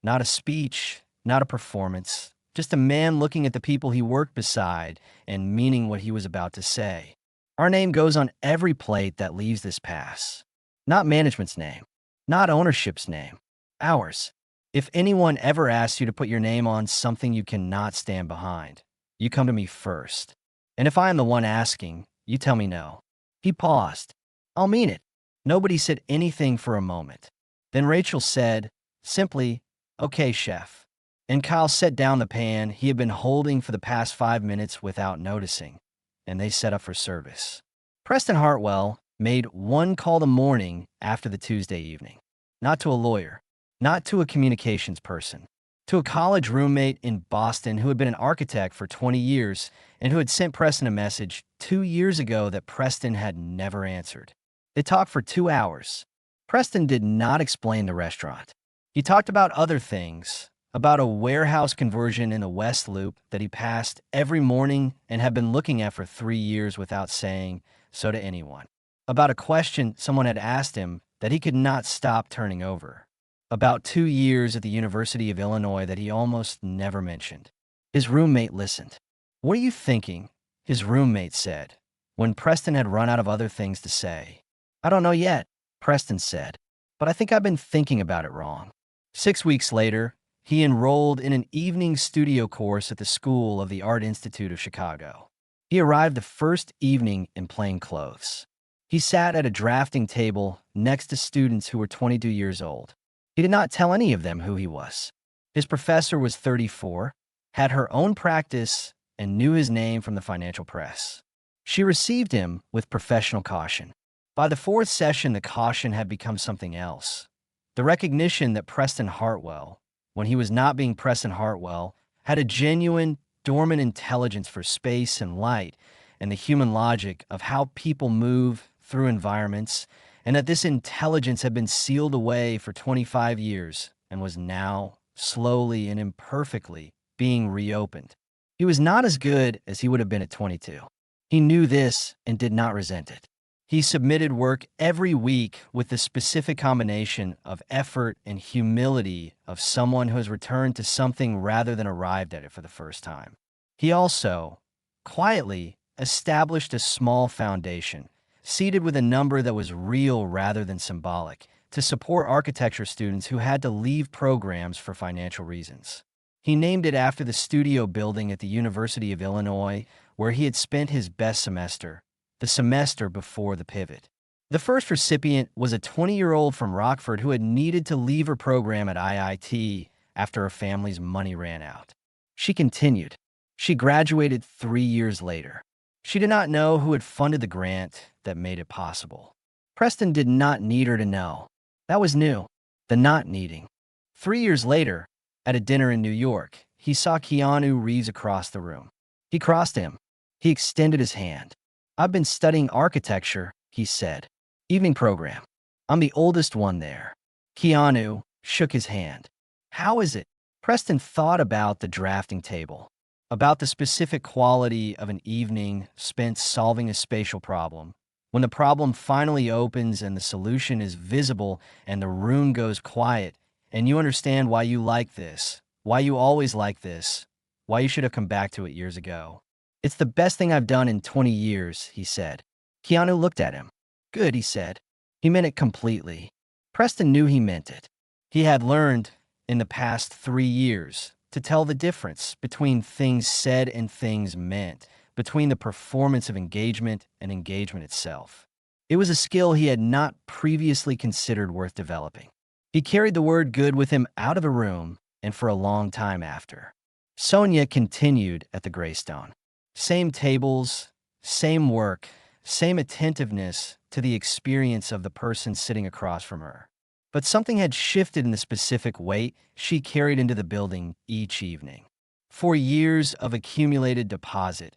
Not a speech, not a performance, just a man looking at the people he worked beside and meaning what he was about to say. "Our name goes on every plate that leaves this pass. Not management's name, not ownership's name, ours. If anyone ever asks you to put your name on something you cannot stand behind, you come to me first. And if I am the one asking, you tell me no." He paused. "I'll mean it." Nobody said anything for a moment. Then Rachel said, simply, "Okay, chef." And Kyle set down the pan he had been holding for the past 5 minutes without noticing, and they set up for service. Preston Hartwell made one call the morning after the Tuesday evening. Not to a lawyer, not to a communications person, to a college roommate in Boston who had been an architect for 20 years and who had sent Preston a message 2 years ago that Preston had never answered. They talked for 2 hours. Preston did not explain the restaurant. He talked about other things, about a warehouse conversion in the West Loop that he passed every morning and had been looking at for 3 years without saying so to anyone, about a question someone had asked him that he could not stop turning over, about 2 years at the University of Illinois that he almost never mentioned. His roommate listened. "What are you thinking?" his roommate said, when Preston had run out of other things to say. "I don't know yet," Preston said, "but I think I've been thinking about it wrong." 6 weeks later, he enrolled in an evening studio course at the School of the Art Institute of Chicago. He arrived the first evening in plain clothes. He sat at a drafting table next to students who were 22 years old. He did not tell any of them who he was. His professor was 34, had her own practice, and knew his name from the financial press. She received him with professional caution. By the fourth session, the caution had become something else. The recognition that Preston Hartwell, when he was not being Preston Hartwell, had a genuine, dormant intelligence for space and light and the human logic of how people move through environments, and that this intelligence had been sealed away for 25 years and was now, slowly and imperfectly, being reopened. He was not as good as he would have been at 22. He knew this and did not resent it. He submitted work every week with the specific combination of effort and humility of someone who has returned to something rather than arrived at it for the first time. He also, quietly, established a small foundation, seated with a number that was real rather than symbolic, to support architecture students who had to leave programs for financial reasons. He named it after the studio building at the University of Illinois, where he had spent his best semester, the semester before the pivot. The first recipient was a 20-year-old from Rockford who had needed to leave her program at IIT after her family's money ran out. She continued. She graduated 3 years later. She did not know who had funded the grant that made it possible. Preston did not need her to know. That was new, the not needing. 3 years later, at a dinner in New York, he saw Keanu Reeves across the room. He crossed him. He extended his hand. "I've been studying architecture," he said. "Evening program. I'm the oldest one there." Keanu shook his hand. "How is it?" Preston thought about the drafting table, about the specific quality of an evening spent solving a spatial problem. When the problem finally opens and the solution is visible and the room goes quiet, and you understand why you like this, why you always like this, why you should have come back to it years ago. "It's the best thing I've done in 20 years, he said. Keanu looked at him. "Good," he said. He meant it completely. Preston knew he meant it. He had learned, in the past 3 years, to tell the difference between things said and things meant, between the performance of engagement and engagement itself. It was a skill he had not previously considered worth developing. He carried the word good with him out of the room and for a long time after. Sonia continued at the Greystone. Same tables, same work, same attentiveness to the experience of the person sitting across from her. But something had shifted in the specific weight she carried into the building each evening. 4 years of accumulated deposit.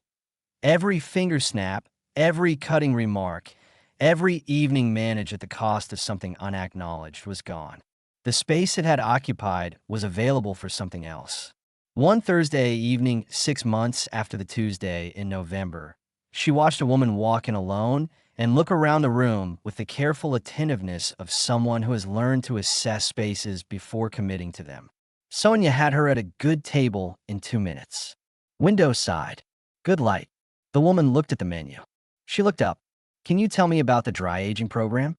Every finger snap, every cutting remark, every evening managed at the cost of something unacknowledged was gone. The space it had occupied was available for something else. One Thursday evening, 6 months after the Tuesday in November, she watched a woman walk in alone and look around the room with the careful attentiveness of someone who has learned to assess spaces before committing to them. Sonia had her at a good table in 2 minutes. Window side. Good light. The woman looked at the menu. She looked up. "Can you tell me about the dry aging program?"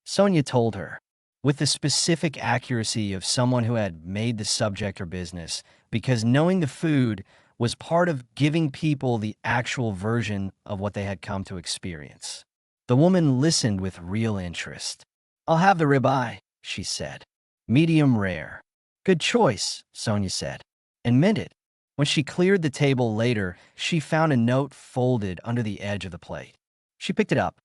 Sonia told her, with the specific accuracy of someone who had made the subject her business, because knowing the food was part of giving people the actual version of what they had come to experience. The woman listened with real interest. "I'll have the ribeye," she said. Medium rare. Good choice, Sonia said, and meant it. When she cleared the table later, she found a note folded under the edge of the plate. She picked it up.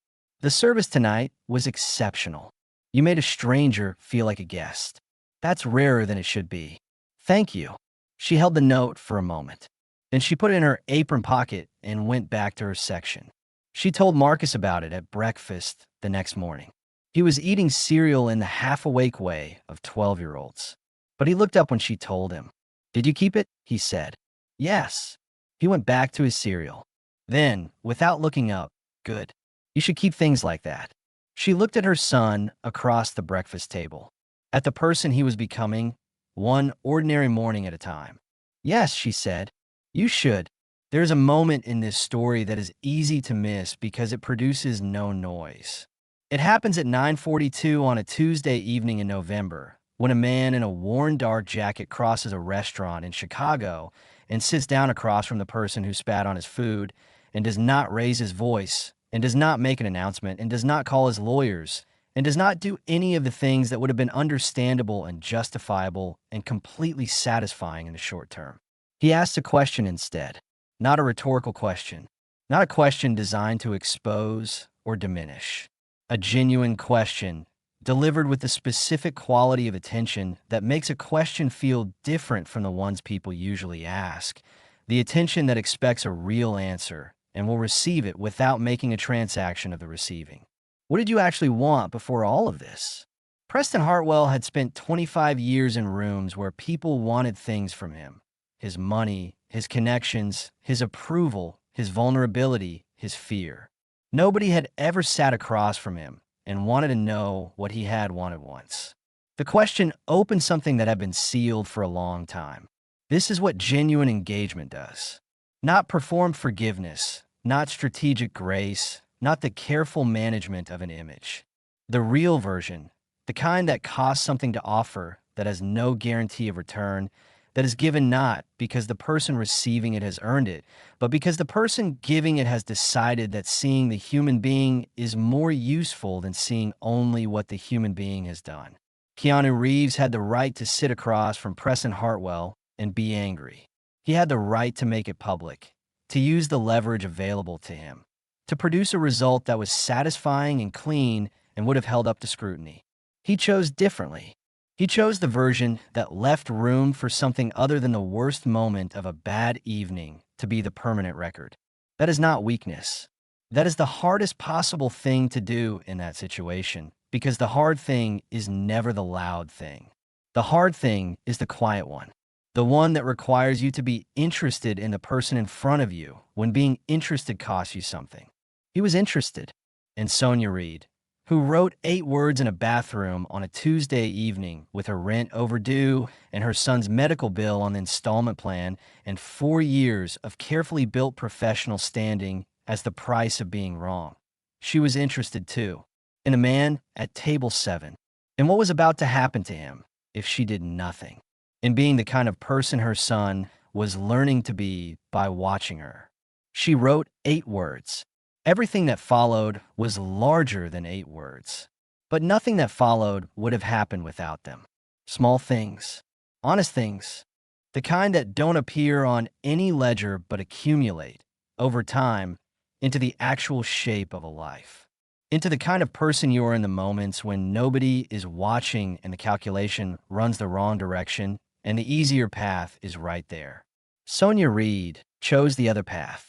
The service tonight was exceptional. You made a stranger feel like a guest. That's rarer than it should be. Thank you. She held the note for a moment. Then she put it in her apron pocket and went back to her section. She told Marcus about it at breakfast the next morning. He was eating cereal in the half-awake way of 12-year-olds. But he looked up when she told him. Did you keep it? He said. Yes. He went back to his cereal. Then, without looking up, good. You should keep things like that. She looked at her son across the breakfast table, at the person he was becoming, one ordinary morning at a time. Yes, she said. You should. There's a moment in this story that is easy to miss because it produces no noise. It happens at 9:42 on a Tuesday evening in November, when a man in a worn dark jacket crosses a restaurant in Chicago and sits down across from the person who spat on his food and does not raise his voice and does not make an announcement and does not call his lawyers and does not do any of the things that would have been understandable and justifiable and completely satisfying in the short term. He asks a question instead, not a rhetorical question, not a question designed to expose or diminish. A genuine question delivered with the specific quality of attention that makes a question feel different from the ones people usually ask, the attention that expects a real answer and will receive it without making a transaction of the receiving. What did you actually want before all of this? Preston Hartwell had spent 25 years in rooms where people wanted things from him. His money, his connections, his approval, his vulnerability, his fear. Nobody had ever sat across from him and wanted to know what he had wanted once. The question opened something that had been sealed for a long time. This is what genuine engagement does. Not performed forgiveness, not strategic grace, not the careful management of an image. The real version, the kind that costs something to offer, that has no guarantee of return, that is given not because the person receiving it has earned it, but because the person giving it has decided that seeing the human being is more useful than seeing only what the human being has done. Keanu Reeves had the right to sit across from Preston Hartwell and be angry. He had the right to make it public, to use the leverage available to him, to produce a result that was satisfying and clean and would have held up to scrutiny. He chose differently. He chose the version that left room for something other than the worst moment of a bad evening to be the permanent record. That is not weakness. That is the hardest possible thing to do in that situation, because the hard thing is never the loud thing. The hard thing is the quiet one, the one that requires you to be interested in the person in front of you when being interested costs you something. He was interested in Sonia Reed, who wrote 8 words in a bathroom on a Tuesday evening with her rent overdue and her son's medical bill on the installment plan and 4 years of carefully built professional standing as the price of being wrong. She was interested, too, in a man at table 7 and what was about to happen to him if she did nothing, in being the kind of person her son was learning to be by watching her. She wrote 8 words. Everything that followed was larger than 8 words, but nothing that followed would have happened without them. Small things, honest things, the kind that don't appear on any ledger but accumulate, over time, into the actual shape of a life, into the kind of person you are in the moments when nobody is watching and the calculation runs the wrong direction and the easier path is right there. Sonia Reed chose the other path.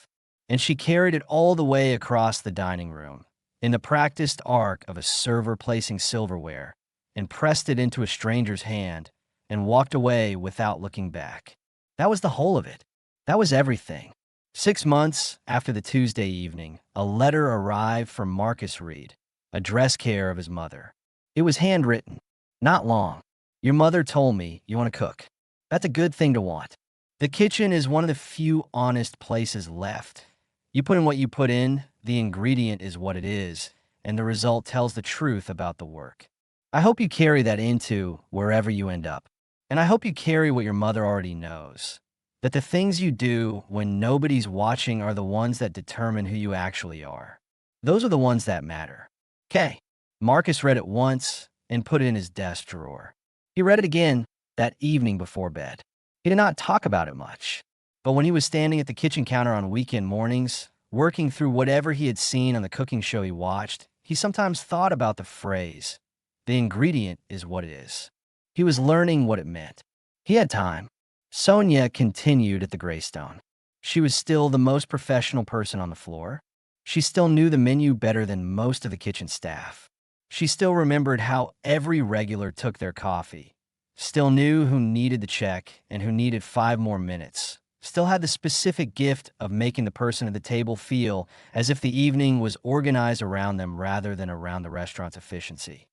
And she carried it all the way across the dining room, in the practiced arc of a server placing silverware, and pressed it into a stranger's hand, and walked away without looking back. That was the whole of it. That was everything. 6 months after the Tuesday evening, a letter arrived from Marcus Reed, a dress care of his mother. It was handwritten. Not long. Your mother told me you want to cook. That's a good thing to want. The kitchen is one of the few honest places left. You put in what you put in, the ingredient is what it is, and the result tells the truth about the work. I hope you carry that into wherever you end up. And I hope you carry what your mother already knows, that the things you do when nobody's watching are the ones that determine who you actually are. Those are the ones that matter. Okay. Marcus read it once, and put it in his desk drawer. He read it again that evening before bed. He did not talk about it much, but when he was standing at the kitchen counter on weekend mornings, working through whatever he had seen on the cooking show he watched, he sometimes thought about the phrase, "The ingredient is what it is." He was learning what it meant. He had time. Sonia continued at the Greystone. She was still the most professional person on the floor. She still knew the menu better than most of the kitchen staff. She still remembered how every regular took their coffee, still knew who needed the check and who needed 5 more minutes, still had the specific gift of making the person at the table feel as if the evening was organized around them rather than around the restaurant's efficiency.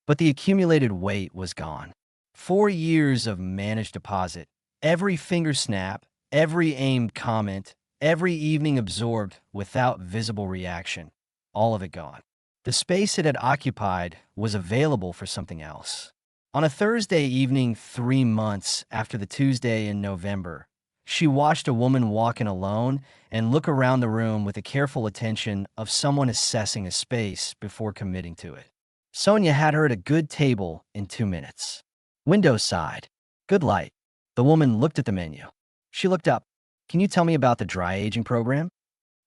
But the accumulated weight was gone. 4 years of managed deposit, every finger snap, every aimed comment, every evening absorbed without visible reaction, all of it gone. The space it had occupied was available for something else. On a Thursday evening 3 months after the Tuesday in November, she watched a woman walk in alone and look around the room with the careful attention of someone assessing a space before committing to it. Sonia had her at a good table in 2 minutes. Window side, good light. The woman looked at the menu. She looked up. "Can you tell me about the dry aging program?"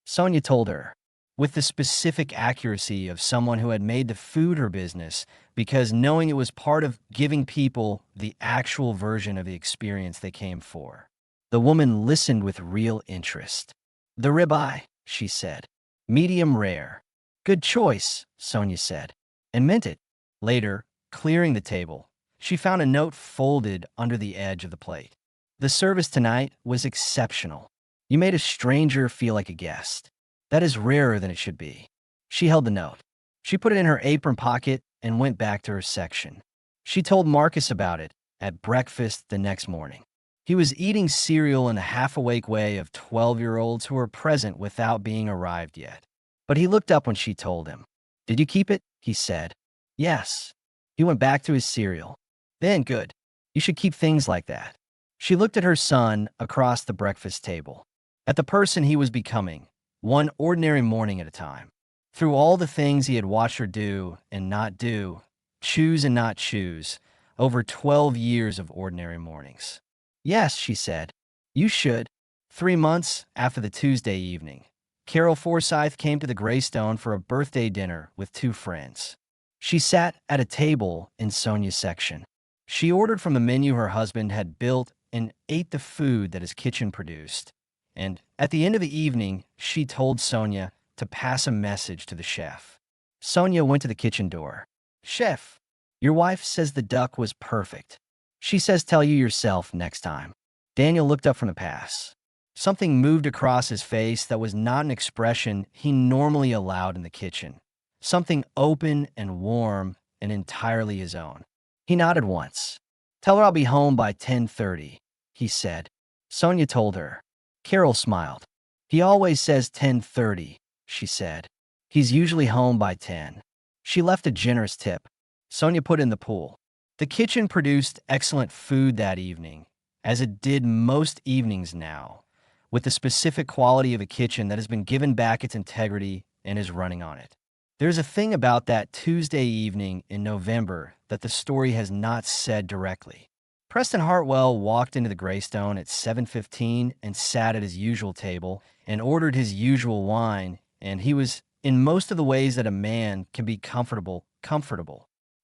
Sonia told her, with the specific accuracy of someone who had made the food her business because knowing it was part of giving people the actual version of the experience they came for. The woman listened with real interest. "The ribeye," she said. "Medium rare." "Good choice," Sonia said, and meant it. Later, clearing the table, she found a note folded under the edge of the plate. "The service tonight was exceptional. You made a stranger feel like a guest. That is rarer than it should be." She held the note. She put it in her apron pocket and went back to her section. She told Marcus about it at breakfast the next morning. He was eating cereal in the half-awake way of 12-year-olds who were present without being arrived yet. But he looked up when she told him. "Did you keep it?" he said. "Yes." He went back to his cereal. "Then good. You should keep things like that." She looked at her son across the breakfast table, at the person he was becoming, one ordinary morning at a time. Through all the things he had watched her do and not do, choose and not choose, over 12 years of ordinary mornings. "Yes," she said, "you should." 3 months after the Tuesday evening, Carol Forsyth came to the Greystone for a birthday dinner with 2 friends. She sat at a table in Sonia's section. She ordered from the menu her husband had built and ate the food that his kitchen produced. And at the end of the evening, she told Sonia to pass a message to the chef. Sonia went to the kitchen door. "Chef, your wife says the duck was perfect. She says tell you yourself next time." Daniel looked up from the pass. Something moved across his face that was not an expression he normally allowed in the kitchen. Something open and warm and entirely his own. He nodded once. "Tell her I'll be home by 10:30, he said. Sonia told her. Carol smiled. "He always says 10:30, she said. "He's usually home by 10. She left a generous tip. Sonia put in the pool. The kitchen produced excellent food that evening, as it did most evenings now, with the specific quality of a kitchen that has been given back its integrity and is running on it. There's a thing about that Tuesday evening in November that the story has not said directly. Preston Hartwell walked into the Greystone at 7:15 and sat at his usual table and ordered his usual wine, and he was, in most of the ways that a man can be comfortable.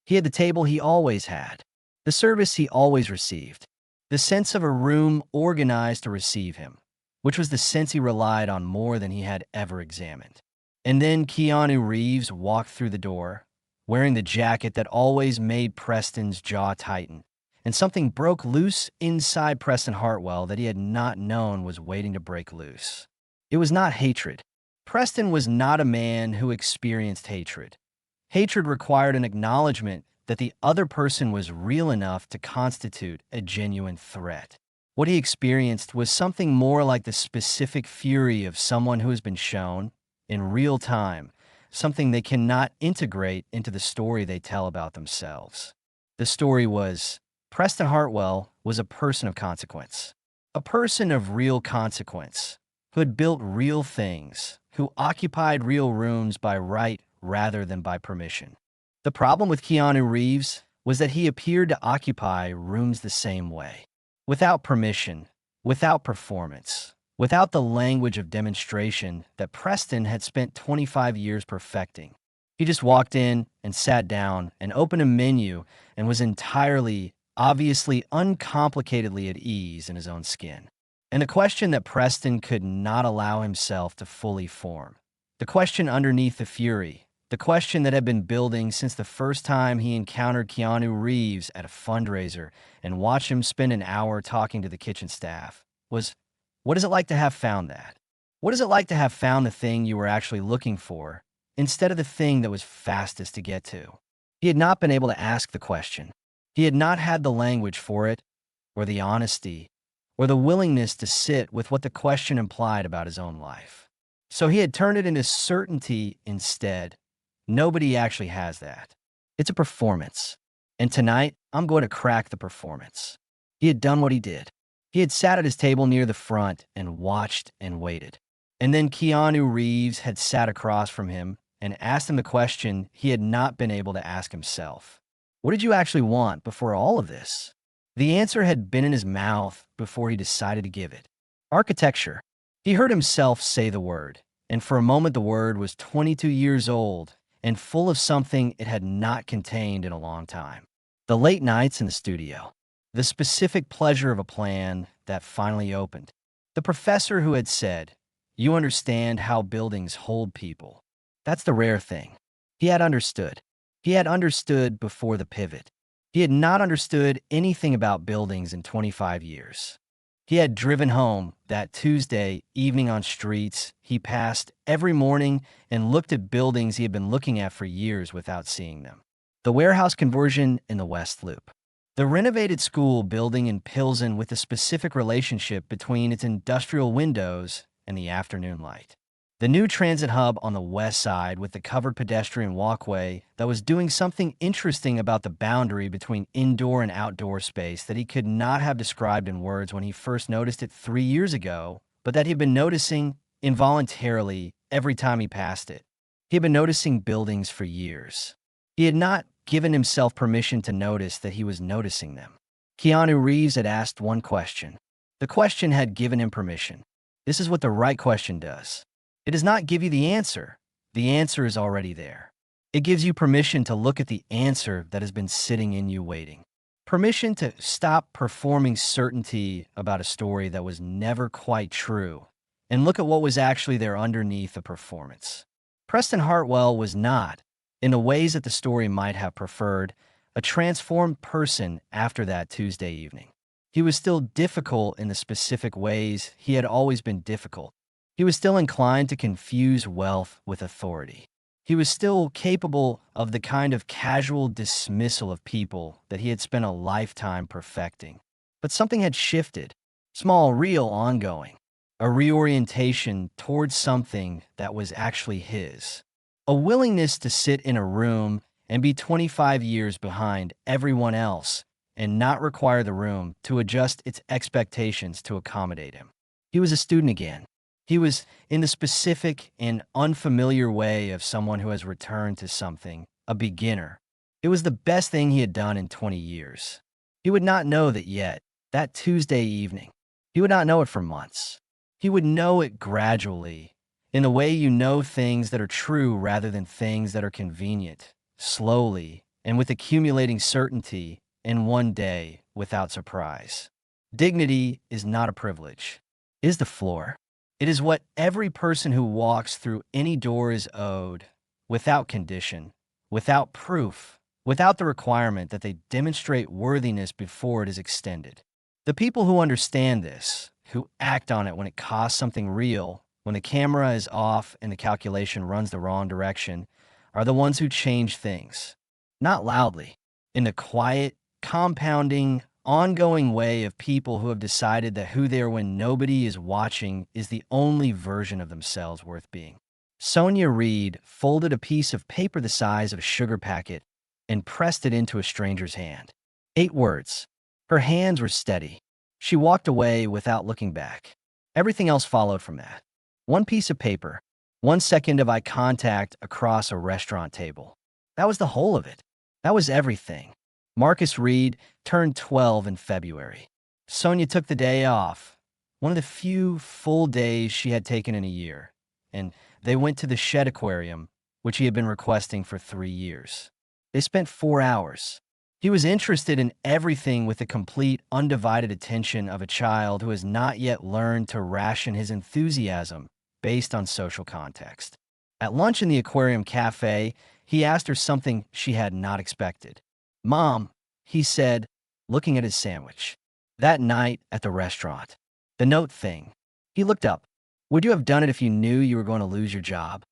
He had the table he always had, the service he always received, the sense of a room organized to receive him, which was the sense he relied on more than he had ever examined. And then Keanu Reeves walked through the door, wearing the jacket that always made Preston's jaw tighten, and something broke loose inside Preston Hartwell that he had not known was waiting to break loose. It was not hatred. Preston was not a man who experienced hatred. Hatred required an acknowledgement that the other person was real enough to constitute a genuine threat. What he experienced was something more like the specific fury of someone who has been shown, in real time, something they cannot integrate into the story they tell about themselves. The story was, Preston Hartwell was a person of consequence. A person of real consequence, who had built real things, who occupied real rooms by right rather than by permission. The problem with Keanu Reeves was that he appeared to occupy rooms the same way, without permission, without performance, without the language of demonstration that Preston had spent 25 years perfecting. He just walked in and sat down and opened a menu and was entirely, obviously, uncomplicatedly at ease in his own skin. And the question that Preston could not allow himself to fully form, the question underneath the fury, the question that had been building since the first time he encountered Keanu Reeves at a fundraiser and watched him spend an hour talking to the kitchen staff, was, what is it like to have found that? What is it like to have found the thing you were actually looking for instead of the thing that was fastest to get to? He had not been able to ask the question. He had not had the language for it, or the honesty, or the willingness to sit with what the question implied about his own life. So he had turned it into certainty instead. Nobody actually has that. It's a performance. And tonight, I'm going to crack the performance. He had done what he did. He had sat at his table near the front and watched and waited. And then Keanu Reeves had sat across from him and asked him the question he had not been able to ask himself. What did you actually want before all of this? The answer had been in his mouth before he decided to give it. Architecture. He heard himself say the word, and for a moment the word was 22 years old and full of something it had not contained in a long time. The late nights in the studio. The specific pleasure of a plan that finally opened. The professor who had said, "You understand how buildings hold people." That's the rare thing. He had understood. He had understood before the pivot. He had not understood anything about buildings in 25 years. He had driven home that Tuesday evening on streets he passed every morning and looked at buildings he had been looking at for years without seeing them. The warehouse conversion in the West Loop. The renovated school building in Pilsen with a specific relationship between its industrial windows and the afternoon light. The new transit hub on the west side with the covered pedestrian walkway that was doing something interesting about the boundary between indoor and outdoor space that he could not have described in words when he first noticed it 3 years ago, but that he had been noticing involuntarily every time he passed it. He had been noticing buildings for years. He had not given himself permission to notice that he was noticing them. Keanu Reeves had asked one question. The question had given him permission. This is what the right question does. It does not give you the answer. The answer is already there. It gives you permission to look at the answer that has been sitting in you waiting. Permission to stop performing certainty about a story that was never quite true and look at what was actually there underneath the performance. Preston Hartwell was not, in the ways that the story might have preferred, a transformed person after that Tuesday evening. He was still difficult in the specific ways he had always been difficult. He was still inclined to confuse wealth with authority. He was still capable of the kind of casual dismissal of people that he had spent a lifetime perfecting. But something had shifted, small, real, ongoing, a reorientation towards something that was actually his. A willingness to sit in a room and be 25 years behind everyone else and not require the room to adjust its expectations to accommodate him. He was a student again. He was in the specific and unfamiliar way of someone who has returned to something, a beginner. It was the best thing he had done in 20 years. He would not know that yet, that Tuesday evening. He would not know it for months. He would know it gradually, in the way you know things that are true rather than things that are convenient, slowly, and with accumulating certainty in one day without surprise. Dignity is not a privilege. It is the floor. It is what every person who walks through any door is owed, without condition, without proof, without the requirement that they demonstrate worthiness before it is extended. The people who understand this, who act on it when it costs something real, when the camera is off and the calculation runs the wrong direction, are the ones who change things. Not loudly, in the quiet, compounding, ongoing way of people who have decided that who they are when nobody is watching is the only version of themselves worth being. Sonia Reed folded a piece of paper the size of a sugar packet and pressed it into a stranger's hand. 8 words. Her hands were steady. She walked away without looking back. Everything else followed from that. 1 piece of paper. 1 second of eye contact across a restaurant table. That was the whole of it. That was everything. Marcus Reed turned 12 in February. Sonia took the day off, one of the few full days she had taken in a year, and they went to the shed aquarium, which he had been requesting for 3 years. They spent 4 hours. He was interested in everything with the complete, undivided attention of a child who has not yet learned to ration his enthusiasm based on social context. At lunch in the aquarium cafe, he asked her something she had not expected. "Mom," he said, looking at his sandwich. That night at the restaurant. The note thing. He looked up. "Would you have done it if you knew you were going to lose your job?"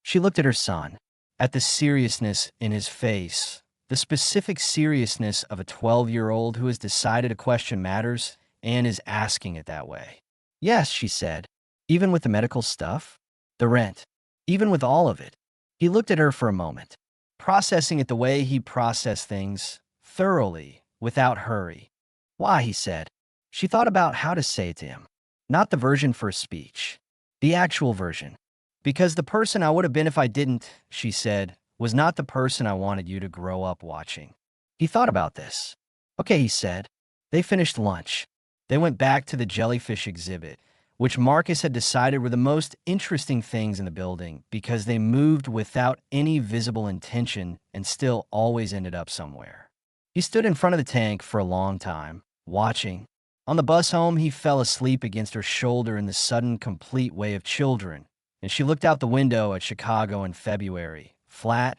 She looked at her son, at the seriousness in his face, the specific seriousness of a 12-year-old who has decided a question matters and is asking it that way. "Yes," she said, "even with the medical stuff, the rent, even with all of it." He looked at her for a moment, processing it the way he processed things, thoroughly, without hurry. "Why?" he said. She thought about how to say it to him. Not the version for a speech, the actual version. "Because the person I would have been if I didn't," she said, "was not the person I wanted you to grow up watching." He thought about this. "Okay," he said. They finished lunch. They went back to the jellyfish exhibit, which Marcus had decided were the most interesting things in the building because they moved without any visible intention and still always ended up somewhere. He stood in front of the tank for a long time, watching. On the bus home, he fell asleep against her shoulder in the sudden, complete way of children, and she looked out the window at Chicago in February, flat,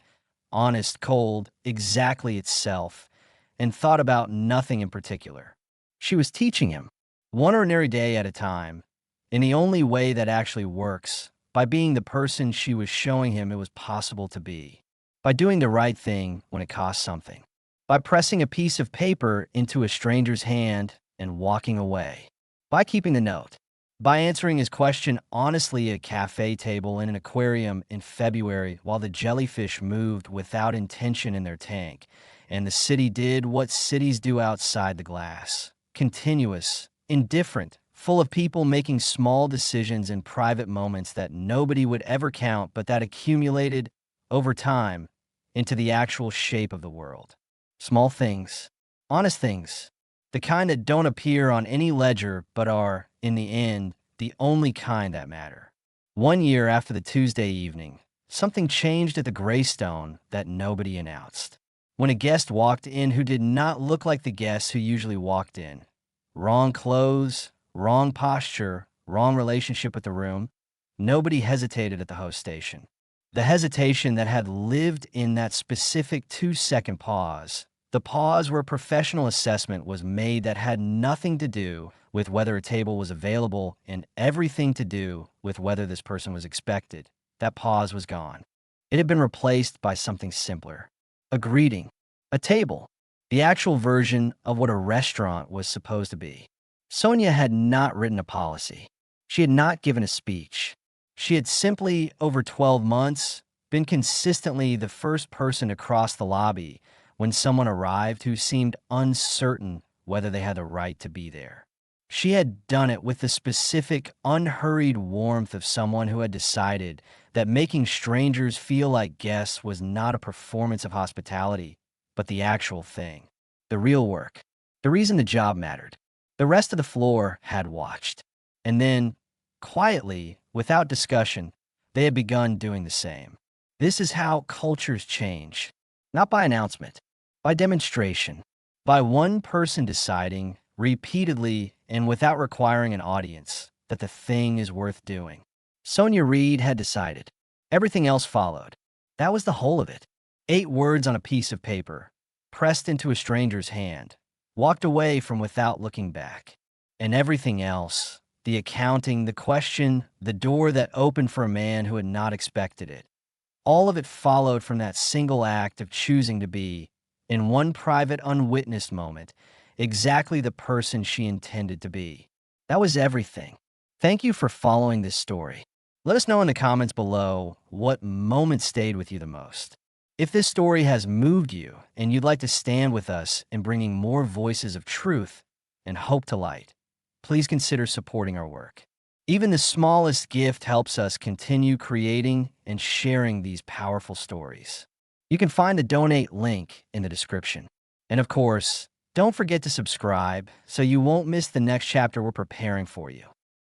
honest, cold, exactly itself, and thought about nothing in particular. She was teaching him, one ordinary day at a time, in the only way that actually works, by being the person she was showing him it was possible to be, by doing the right thing when it costs something, by pressing a piece of paper into a stranger's hand and walking away, by keeping the note, by answering his question honestly at a cafe table in an aquarium in February while the jellyfish moved without intention in their tank, and the city did what cities do outside the glass, continuous, indifferent, full of people making small decisions in private moments that nobody would ever count but that accumulated, over time, into the actual shape of the world. Small things, honest things, the kind that don't appear on any ledger but are, in the end, the only kind that matter. 1 year after the Tuesday evening, something changed at the Greystone that nobody announced. When a guest walked in who did not look like the guests who usually walked in. Wrong clothes, wrong posture, wrong relationship with the room, nobody hesitated at the host station. The hesitation that had lived in that specific 2-second pause, the pause where professional assessment was made that had nothing to do with whether a table was available and everything to do with whether this person was expected. That pause was gone. It had been replaced by something simpler. A greeting. A table. The actual version of what a restaurant was supposed to be. Sonia had not written a policy. She had not given a speech. She had simply, over 12 months, been consistently the first person to cross the lobby when someone arrived who seemed uncertain whether they had the right to be there. She had done it with the specific, unhurried warmth of someone who had decided that making strangers feel like guests was not a performance of hospitality, but the actual thing, the real work, the reason the job mattered. The rest of the floor had watched. And then, quietly, without discussion, they had begun doing the same. This is how cultures change, not by announcement, by demonstration, by one person deciding, repeatedly and without requiring an audience, that the thing is worth doing. Sonia Reed had decided. Everything else followed. That was the whole of it. 8 words on a piece of paper, pressed into a stranger's hand, walked away from without looking back. And everything else, the accounting, the question, the door that opened for a man who had not expected it, all of it followed from that single act of choosing to be, in one private, unwitnessed moment, exactly the person she intended to be. That was everything. Thank you for following this story. Let us know in the comments below what moment stayed with you the most. If this story has moved you and you'd like to stand with us in bringing more voices of truth and hope to light, please consider supporting our work. Even the smallest gift helps us continue creating and sharing these powerful stories. You can find the donate link in the description. And of course, don't forget to subscribe so you won't miss the next chapter we're preparing for you.